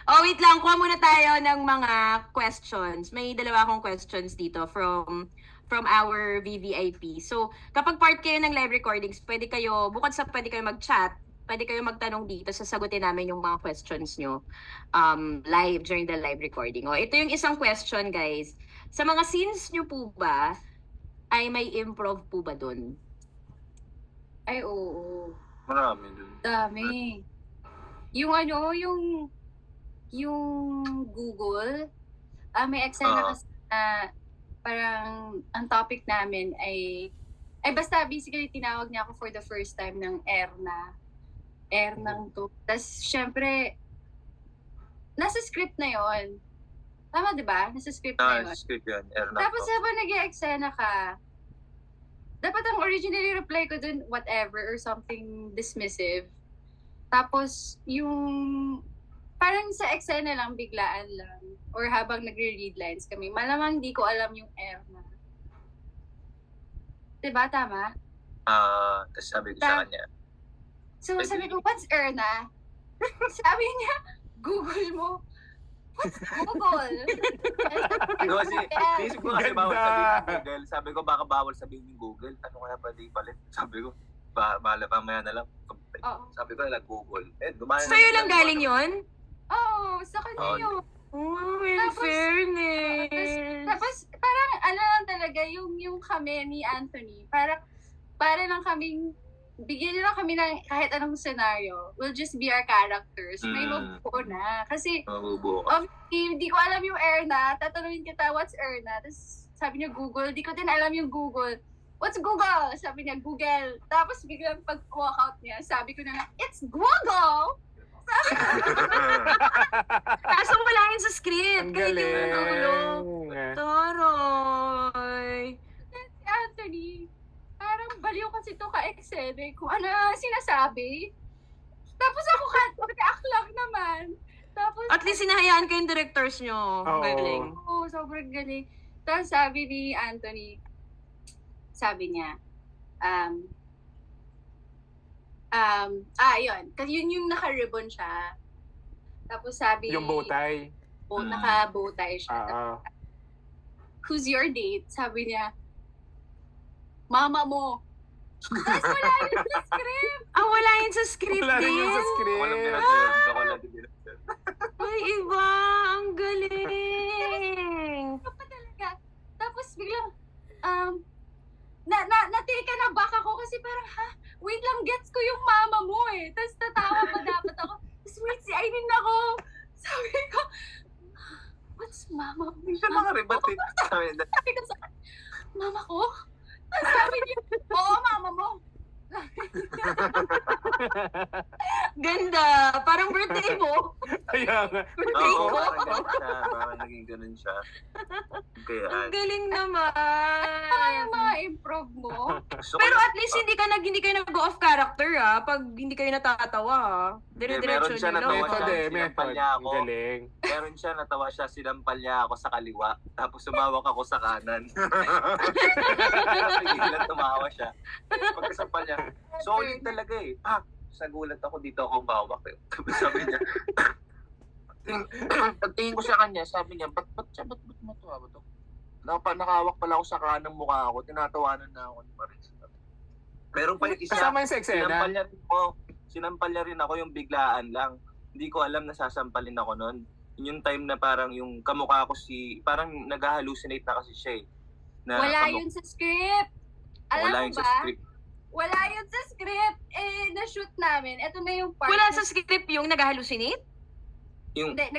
Oh, wait lang. Kuha muna tayo ng mga questions. May dalawa akong questions dito from our VVIP. So, kapag part kayo ng live recordings, pwede kayo mag-chat, pwede kayo magtanong dito, sasagutin namin yung mga questions nyo live during the live recording. Oh, ito yung isang question, guys. Sa mga scenes nyo po ba, ay may improv po ba dun? Ay, oo. Marami dun. Dami. Yung Google, may eksena kasi na parang ang topic namin ay basta basically tinawag niya ako for the first time ng Ernang to. Tapos syempre, nasa script na yon. Tama, di ba? Nasa script na yun. Script yan. Erna Tapos to. habang nag-i-eksena ka, dapat ang originally reply ko dun, whatever, or something dismissive. Tapos, yung parang sa eksena lang, biglaan lang. Or habang nagre-read lines kami, malamang di ko alam yung Erna. Diba? Tama? Tapos sabi ko sa kanya, So, sabi ko, what's Erna? Sabi niya, Google mo. What's Google? kasi, isip ko kasi bawal sabihin ng Google. Sabi ko, baka bawal sabihin ng Google. Ano kaya pwede ipalit? Sabi ko, bahala pa maya na lang. Oo. Sabi ko, Google. Gumana Sa'yo lang galing yun? Oo, sa kanya yun. Oh, in Tapos- fairness. Tapos, parang, lang talaga, yung kami ni Anthony, para lang kaming, bigyan nila kami ng kahit anong scenario. We'll just be our characters. May mabuo na. Kasi, Mabubuo ka. hindi ko alam yung Erna. Tatanungin kita, what's Erna? Tapos, sabi niya, Google. Di ko din alam yung Google. What's Google? Sabi niya, Google. Tapos, biglang pag-walkout niya, sabi ko na nga, it's Google! Kaso wala yun sa script. Ang Kahit yung nagulo. galing. Toroy. Si Anthony, parang baliw kasi ito ka-eksene kung ano ang sinasabi. Tapos ako react lang naman. Tapos, At least sinahayaan ko yung directors nyo. Oo. Galing. oo, sobrang galing. Tapos sabi ni Anthony, sabi niya, yun. Kasi yun yung naka-ribbon siya. Tapos sabi, Yung bow tie. naka-bow tie siya. Ah, Who's your date? Sabi niya, mama mo. Tapos wala yun sa script. Wala yun sa script Wala rin din. yun sa script. Walang pinatulog. Ako lang din pinatulog. Ay, iba. Ang galing. Ano pa talaga? Tapos biglang, natake na back ako kasi parang, wait lang, gets ko yung mama mo eh. Tapos tatawa pa dapat ako. Tapos wait, si Aileen ako. Sabi ko, what's mama mo? Hindi siya nakaribat eh. Sabi ko sa mama ko? Tapos sabi niya, oo, mama mo. Ganda. Parang birthday mo. Kaya nga. Birthday Oo, ko. parang naging ganun siya. Kaya, Ang galing naman. Yung mga improv mo. Pero at least hindi kayo nag-go off character pag hindi kayo natatawa. Dire-diretso meron siya nyo lang. natawa Method siya. eh, Sinampal method. niya ako. Ang galing. meron siya, natawa siya, sinampal niya ako sa kaliwa, tapos sumawak ako sa kanan. Napigilan, tumawa siya. Pagkasampal niya, solid talaga eh. Sa gulat ako, dito ako bawak eh. Tapos sabi niya, pagtingin ko sa kanya, sabi niya, ba't mo to? Nakawak pala ako sa kanang mukha ako, tinatawanan na ako ni Maris. Meron pa yung isa, Kasama yun sa eksena. sinampal niya rin ako yung biglaan lang. Hindi ko alam na sasampalin ako noon. Yun yung time na parang yung kamukha ko parang nag-hallucinate na kasi siya eh. Na Wala yun sa script. Alam wala mo yun sa ba? script. Wala yun sa script. Na-shoot namin. Ito na yung part. Wala na- sa script yung nag-hallucinate? Yung, Hindi,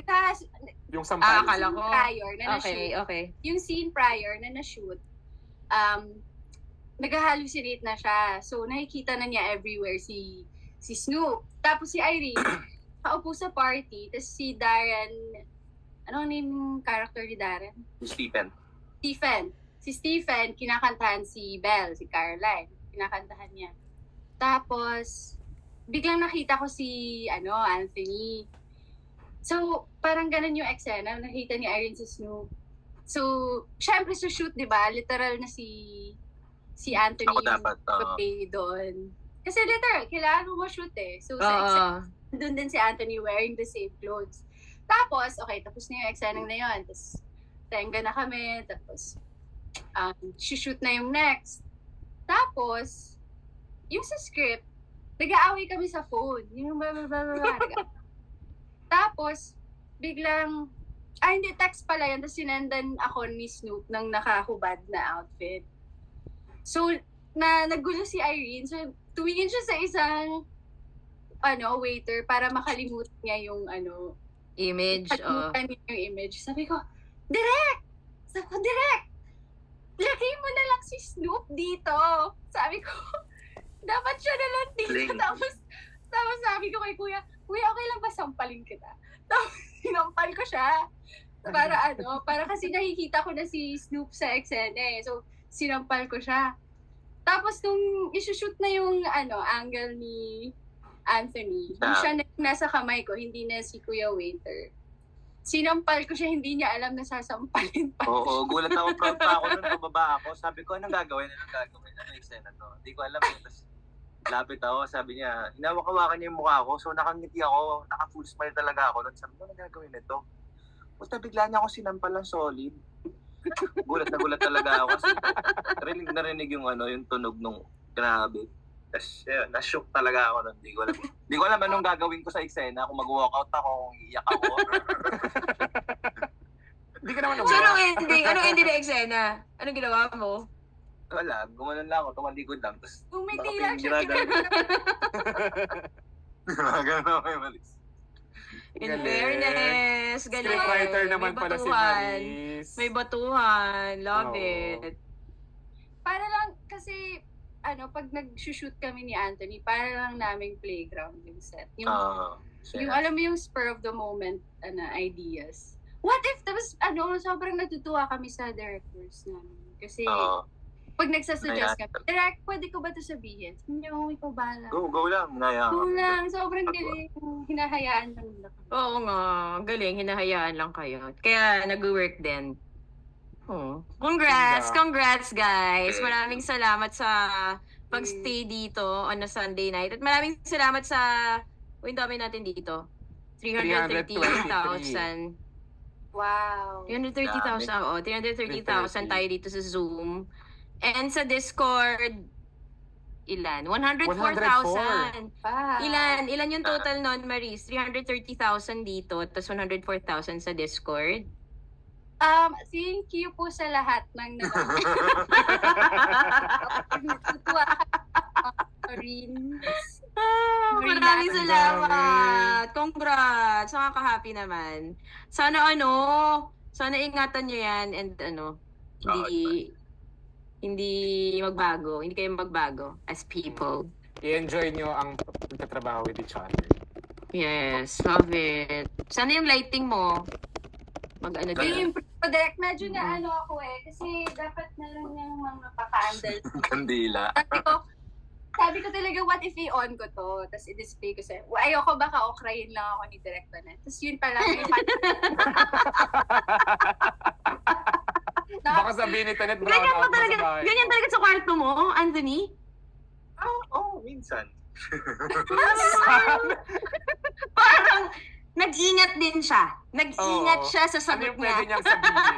Yung sampal. Akala ko. prior na na-shoot. Okay, okay. Yung scene prior na na-shoot, nag-hallucinate na siya. So, nakikita na niya everywhere si Snoop. Tapos si Irene, kaupo sa party. Tapos si Darren, ano name yung character ni Darren? Stephen. Stephen. Si Stephen, kinakantahan si Belle, si Caroline. Kinakantahan niya. Tapos, biglang nakita ko si, Anthony. So, parang ganun yung eksena. Nakita ni Irene si Snoop. So, syempre sa shoot, di ba? Literal na si Anthony Ako dapat. play doon. Kasi literal, kailangan mo shoot eh. So, sa eksena, Oo. doon din si Anthony wearing the same clothes. Tapos, okay, tapos na yung eksena na yun. Tapos, tenga na kami. Tapos, shoot na yung next. Tapos, yung sa script, nag-aaway kami sa phone. Yung Tapos, biglang, hindi, text pala yun. Tapos sinendan ako ni Snoop ng nakahubad na outfit. So, nagulo si Irene. So, tumingin siya sa isang, waiter para makalimutan niya yung, Image. kalimutan niya yung image. Sabi ko, Direk! Lagay mo na lang si Snoop dito. Sabi ko, dapat siya na lang dito. Link. Tapos sabi ko kay Kuya, okay lang ba sampalin kita? Tapos sinampal ko siya. Para kasi nakikita ko na si Snoop sa eksena eh. So, sinampal ko siya. Tapos nung isushoot na yung angle ni Anthony, yung siya na yung nasa kamay ko, hindi na si Kuya Waiter. Sinampal ko siya, hindi niya alam na sasampalin pa. Oo, gulat ako, proud pa ako nung pababa ako. Sabi ko, anong gagawin? Ano yung eksena to? Hindi ko alam. Tapos, lapit ako, sabi niya, hinawak-hawakan niya yung mukha ko. So, nakangiti ako, naka-full smile talaga ako. Sabi ko, anong gagawin nito? Basta bigla niya ako sinampal ng solid. Gulat na gulat talaga ako. Kasi, narinig yung, yung tunog nung grabe. Tapos, na-shook talaga ako nun. Hindi ko alam anong gagawin ko sa eksena. Kung mag-walkout ako, kung iiyak ako. Hindi ka naman So, anong ending na eksena? Anong ginawa mo? Wala, gumanon lang ako, tumalikod lang. Tapos, Umiti lang siya. Ganun ako yung malis. In Galing. fairness, galing. Scriptwriter naman May pala si batuhan. Maris. May batuhan. Love Oo. it. Para lang, kasi, pag nag-shoot kami ni Anthony, para lang naming playground yung set. Yung alam mo yung spur of the moment, ideas. What if, tapos, sobrang natutuwa kami sa directors namin. Kasi, pag nagsasuggest kami, direct, pwede ko ba ito sabihin? Hindi, ikaw bahala. Go lang. Naya. Go lang, sobrang galing. Hinahayaan lang nila kami. Oo nga. Galing. Hinahayaan lang kayo. Kaya nag-work din. Congrats guys. Maraming salamat sa pag-stay dito on a Sunday night. At maraming salamat sa, ang dami natin dito. 330,000. Wow. 330,000. 330,000 tayo dito sa Zoom. And sa Discord, ilan? 104,000. Wow. Ilan yung total nun, Maris? 330,000 dito, tapos 104,000 sa Discord. Thank you po sa lahat ng natutuwa ka rin. Maraming salamat. Congrats. Nakaka-happy naman. Sana ingatan nyo yan and hindi magbago. Hindi kayo magbago as people. I-enjoy nyo ang pagtatrabaho with each other. Yes, love it. Sana yung lighting mo. Mag-ano din. Yung project, medyo na ako kasi dapat meron yung mga pa-candles. Kandila. Sabi ko talaga, what if i-on ko to? Tapos i-display ko sa, ayoko baka okrayin lang ako ni Direk Tonet. Tapos yun pala, Baka sabihin ni Tanet, brown out mo sa bahay. Ganyan talaga sa kwarto mo, Anthony? Minsan. Parang nag-ingat din siya. Nag-ingat siya sa Ano sagot yung pwede niya. niyang sabihin?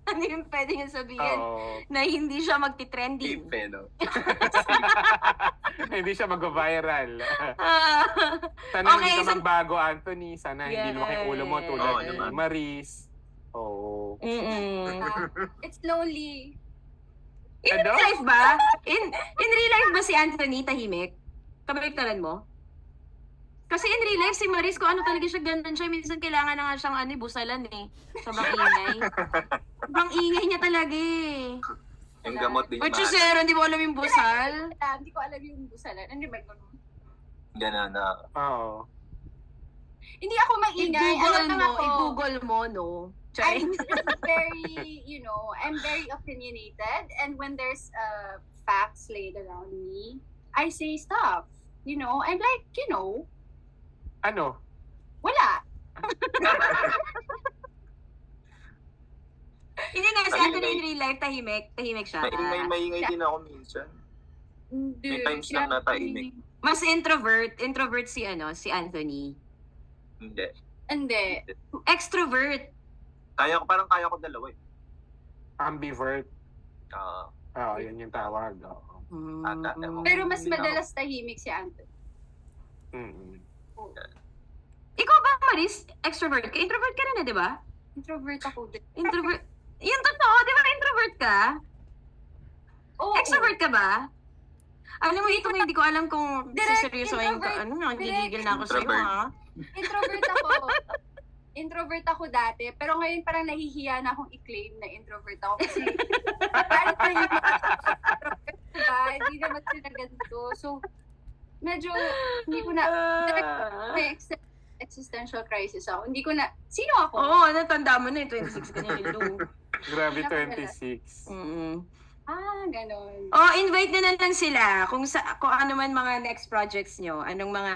Ano yung pwede niyang sabihin? Oo. Na hindi siya magti-trending. Ipe, no? Hindi siya mag-viral. Ah, Sana Okay, hindi ka so- magbago, Anthony. Sana hindi lumaki ulo mo tulad Oo, ni naman. Maris. Oo. mm-mm. it's lonely. In real life ba? In real life ba si Anthony tahimik? Kabaliktaran mo? Kasi in real life, si Maris, kung ano talaga siya, ganun siya. Minsan kailangan na nga siyang busalan eh. Sobrang ingay. Sobrang ingay niya talaga eh. Yung gamot din Oy, yung Chusero, hindi mo alam yung busal? Hindi ko alam yung busalan. Ano ba yun? Gano'n na. Oo. Hindi ako maingay. I-Google mo, no? I'm very, I'm very opinionated. And when there's facts laid around me, I say stuff. I'm like, Ano? wala. Hindi nga, si Ay, Anthony in may- real life, tahimik siya. Maingay din ako minsan. May times lang na tahimik. Mas introvert si Anthony. Hindi. Hindi. Extrovert. Parang kaya ko dalawa eh. Ambivert. Ah, Oo, yan yung tawag. Oo. Pero mas madalas tahimik si Anthony. Mm-mm. Ikaw ba, Maris? Extrovert ka? Introvert ka rin na, di ba? Introvert ako din. Introvert. Yun totoo, di ba? Introvert ka? Oo. Extrovert ka ba? Alam mo, ito nga, hindi ko alam kung Direct seryosohin ka. introvert. Nagigigil na ako sa'yo, Introvert. ha? Introvert ako dati, pero ngayon parang nahihiya na akong i-claim na introvert ako kasi parang na yung mga introvert, diba? Hindi naman sila ganito. So, medyo hindi ko na, may existential crisis ako. Hindi ko na, sino ako? Oo, natanda mo na, 26 ka na yun. Grabe, 26. Ganon. Oh, invite nyo na lang sila kung ano man mga next projects nyo, anong mga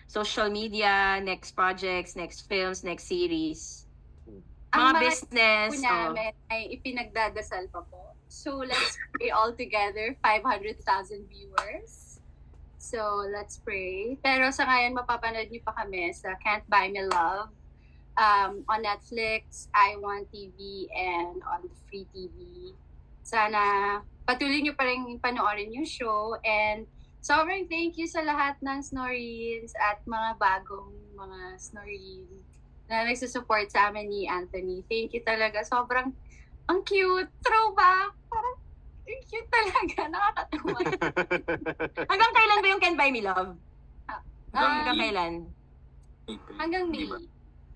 social media, next projects, next films, next series. Ang Mga business. po namin ay ipinagdadasal pa po. So, let's pray all together, 500,000 viewers. So, let's pray. Pero sa ngayon, mapapanood niyo pa kami sa Can't Buy Me Love on Netflix, iWant TV, and on Free TV. Sana patuloy niyo pa rin panoorin yung show. And sobrang thank you sa lahat ng Snorrians at mga bagong mga Snorrian na nagsusupport sa amin ni Anthony. Thank you talaga. Sobrang ang cute. Throwback. Parang ang cute talaga. Nakakatawa. Hanggang kailan ba yung Can't Buy Me Love? Hanggang May. kailan? Hanggang May. Di ba?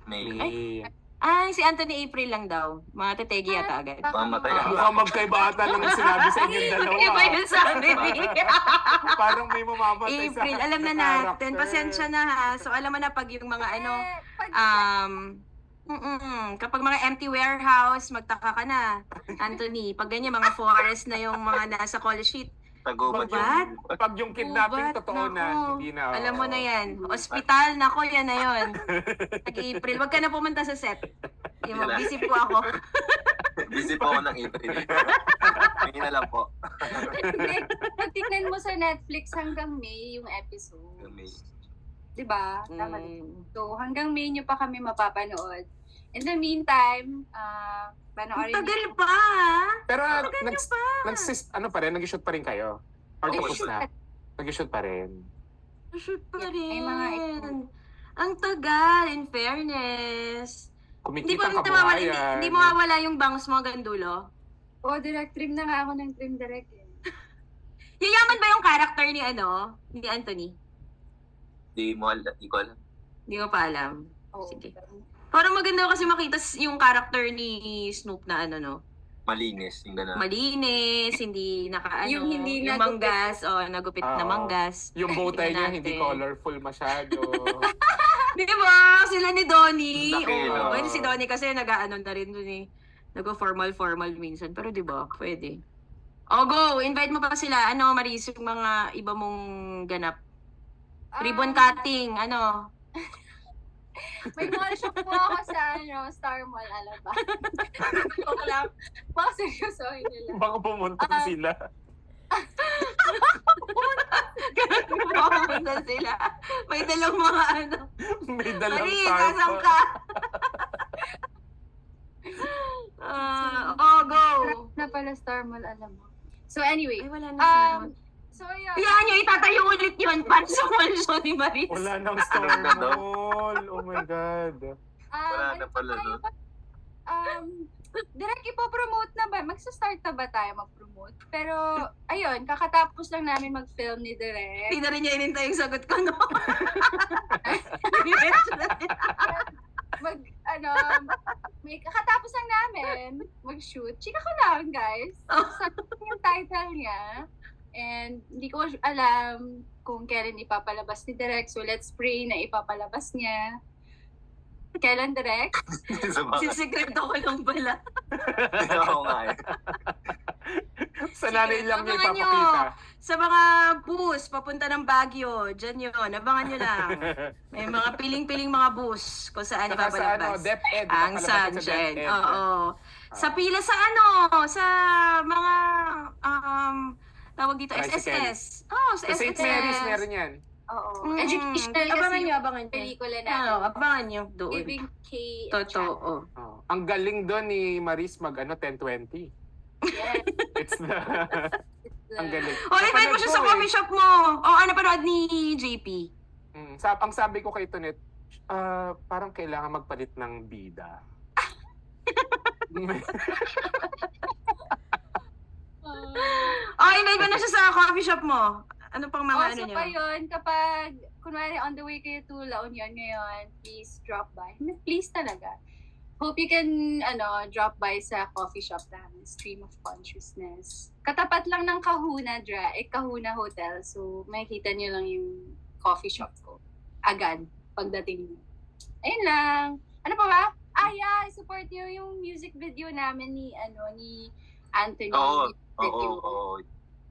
May. Ay, si Anthony April lang daw. Mga tetegi yata agad. Mamatay ako. Mukhang magkaiba ata lang ang sinabi sa inyong dalawa. Iba yung sabi niya. Parang may mamamatay sa April, alam na natin. Pasensya na ha. So, alam mo na pag yung mga kapag mga empty warehouse, magtaka ka na. Anthony, pag ganyan, mga forest na yung mga nasa call sheet. Tagubat Babat? yung... Pag yung kidnapping Babat? totoo na, Nako. hindi na. Alam mo na yan. Hospital, nako, yan na yun. Nag-April, wag ka na pumunta sa set. Yung Yan na. busy po ako. Busy po ako ng April. May na lang po. Hindi. Pag tingnan mo sa Netflix hanggang May yung episode. May. Diba? Tama din. Mm. So, hanggang May nyo pa kami mapapanood. In the meantime, panoorin Tagal niyo- pa. Pero Tagal nyo pa. nag-shoot pa rin kayo? Or tapos na? Nag-shoot pa rin. Shoot pa rin. May mga Ang tagal, in fairness. Hindi Kumikita pa ka mawawala, buhayan. hindi mawawala yung bangs mo hanggang dulo. direct trim na nga ako ng trim direct. Yayaman ba yung character ni Anthony? Di ko alam. Hindi ko pa alam. Oo. Sige. Parang maganda kasi makita yung character ni Snoop na Malinis. Yung gano'n. malinis, hindi Yung hindi yung nagupit. manggas, nagupit na Oo. manggas. Yung bow tie niya, Tingnan hindi natin. colorful masyado. Di ba? Sila ni Donnie. Laki, Oo. no? Well, si Donnie kasi nag-ano na rin dun eh. Nag-formal minsan. Pero di ba? Pwede. Go! Invite mo pa sila. Maris, yung mga iba mong ganap. Ribbon cutting, May mall shop po ako sa Star Mall, alam ba? Joke lang. Baka seryosohin nila. Baka pumunta sila. Pumunta sila. May dalang mga May dalang Maris, asan tarpa. ka? Go! Na pala Star Mall, alam mo. So anyway, Ay, wala na siya. so yun. Kaya nyo, itatayo ulit yun. Para sa mansion ni Maris. Wala nang Star Ano na daw? Mall. Oh my God. Wala na pala tayo nun. pa- direct ipopromote na ba? Magsa-start na ba tayo mag-promote? Pero, ayun, kakatapos lang namin mag-film ni Direk. Hindi na rin niya inintay yung sagot ko, no? May kakatapos lang namin mag-shoot. Chika ko lang, guys. Sabi yung title niya. And hindi ko alam kung kailan ipapalabas ni Direk. So, let's pray na ipapalabas niya. Kailan, Direk? Sisikreto ko lang pala. Oo nga eh. Sa nanay lang niya Abangan nyo. ipapakita. Sa mga bus, papunta ng Baguio, dyan yun, abangan nyo lang. May mga piling-piling mga bus kung saan Saka sa ipapalabas. DepEd. Ang nakalabas sa Sunshine. DepEd. Oo. Sa pila sa sa mga, tawag dito, Tricycle. SSS. Oh, sa Sa St. SSS. Mary's meron yan. Oo. Educational kasi Abangan nyo, yung abangan nyo. pelikula Oo, natin. abangan nyo doon. Giving K a Totoo. Oh. Ang galing doon ni Maris mag 10-20. Yes. It's the... ang galing. O, invite mo siya sa coffee shop mo. O, napanood ni JP. Ang sabi ko kay Tonet, parang kailangan magpalit ng bida. O, invite mo na siya sa coffee shop mo. Ano pang mga So niyo? pa yun, kapag, kunwari on the way kayo to La Union ngayon, please drop by. Please talaga. Hope you can, drop by sa coffee shop namin, Stream of Consciousness. Katapat lang ng Kahuna, Kahuna Hotel. So, makikita niyo lang yung coffee shop ko. Agad, pagdating niyo. Ayun lang. Ano pa ba? Support niyo yung music video namin ni Anthony. Oo. Video. Oo.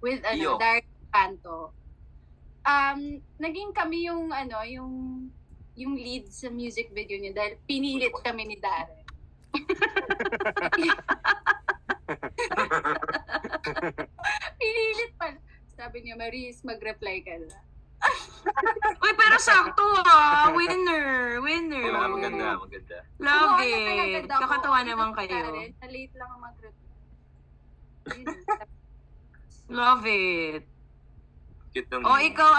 With Iyo. Dark Panto. Naging kami yung yung lead sa music video niya dahil pinilit kami ni Darren. Pinilit pa. Sabi niya, Maris, mag-reply ka na. Uy, pero sakto Winner. Maganda. Love Oo, it. talaga daw. Kakatawa Ako, naman Darren, kayo. Na-late lang ang mag-reply. Love it. Cute ng... O, ikaw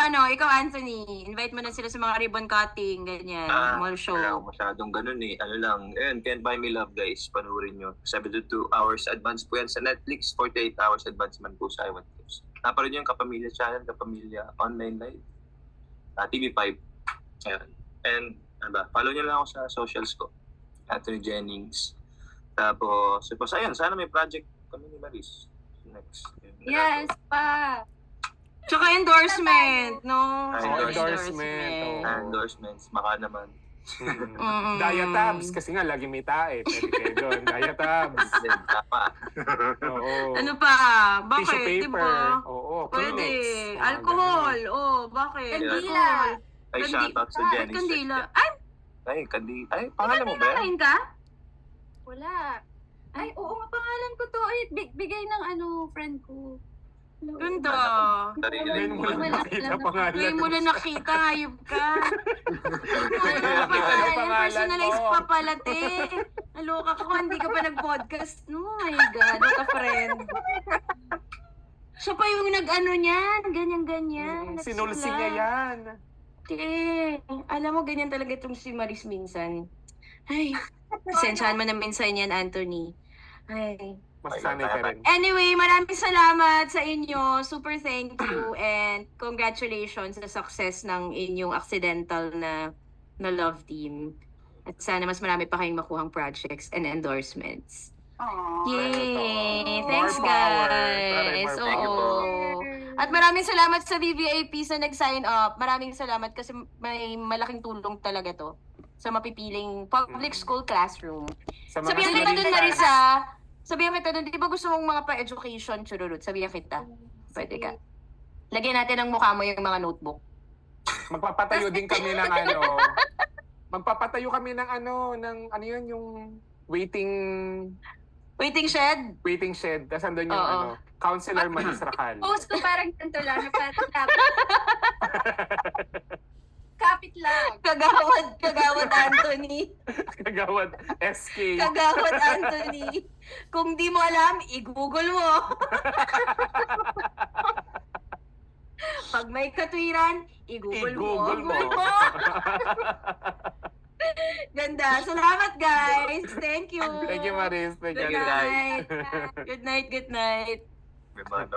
Anthony. Invite mo na sila sa mga ribbon cutting, ganyan. Mall show. Wala akong masyadong ganun eh. Ano lang, Can't Buy Me Love guys, panoorin nyo. 72 hours advance po yan sa Netflix, 48 hours advance man po sa iWatch News. Naparoon nyo yung Kapamilya Channel, Kapamilya Online Live, TV5. Ayan. And, follow nyo lang ako sa socials ko. Anthony Jennings. Tapos ayun, sana may project kami ni Maris. Next. Yes, pa. Tsaka endorsement, no? Endorsement. Endorsements, baka naman. Diatabs, kasi nga lagi may tae. Pwede kayo doon. Diatabs. Then, tapa. Oo. Ano pa? Tissue Bakit? paper. Diba? Oo. Pwede. Kleenex. Mga Alcohol. ganun. Oh, bakit? Kandila. Ay, shoutout sa Bakit Jennings. kandila? Ay, Ay, Ay, pangalan mo ba yan? kandila ka? Wala. Ay, oo nga, pangalan ko to. Ay, bigay ng friend ko. Ganda. Ngayon mo lang nakita pangalan. Ngayon mo lang nakita, hayop ka. Nakita yung pangalan Personalize mo. pa pala, te. Naloka ka kung hindi ka pa nag-podcast. Oh my God, what a friend. Siya pa yung nag-ano niyan, ganyan-ganyan. Sinulsi niya yan. Te, alam mo, ganyan talaga itong si Maris minsan. Ay, pasensyahan mo na minsan yan, Anthony. Ay. Masasanay ka rin. Anyway, maraming salamat sa inyo. Super thank you and congratulations sa success ng inyong accidental na love team. At sana mas marami pa kayong makuhang projects and endorsements. Aww. Yay! More Thanks, power. guys! Thank you po. Oo. At maraming salamat sa VVIP sa nag-sign up. Maraming salamat kasi may malaking tulong talaga to sa mapipiling public school classroom. Sa mga Sabihan kita dun, sinalitan. Marisa. Sabihan kita dun, di ba gusto mong mga pa-education, chururut? Sabihan kita. Pwede ka. Lagyan natin ng mukha mo yung mga notebook. Magpapatayo din kami ng Magpapatayo kami ng ng yun, yung Waiting shed? waiting shed. Tapos andun yung Oo. Counselor Manis Racal. Post ko parang ganito lang. Kapit lang. Kagawad Anthony. Kagawad SK. Kagawad Anthony. Kung di mo alam, i-google mo. Pag may katwiran, i-google mo. I-google mo. Ganda. Salamat, guys. Thank you. Thank you, Maris. Thank Good you. you, guys. night. Good night, good night. Bye-bye.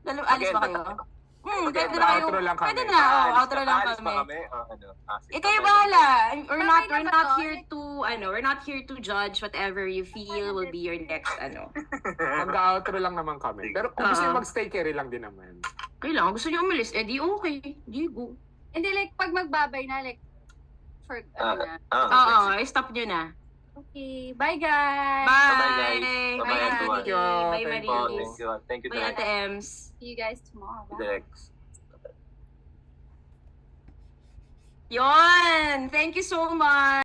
Alis ba kayo? Pwede na kayo. Outro lang kami. Pwede na, outro lang Alis kami. ba kami? Sige, Kayo bye-bye. bahala. We're Babay na ba not to? here to, we're not here to judge whatever you feel will be your next, Mag-outro lang naman kami. Pero kung gusto nyo magstay, carry lang din naman. Kailangan, gusto niyo umalis, di okay. Di go. Hindi, like, pag magbabay na, like, for, na. Oo, stop nyo na. Okay, bye guys! Bye! Bye, guys. Bye-bye, everyone. Thank you. Bye, Thank Oh, Maris. thank you. Thank you, Bye, Direk. Ate Ems. See you guys tomorrow. Bye. Direk. Yon! Thank you so much!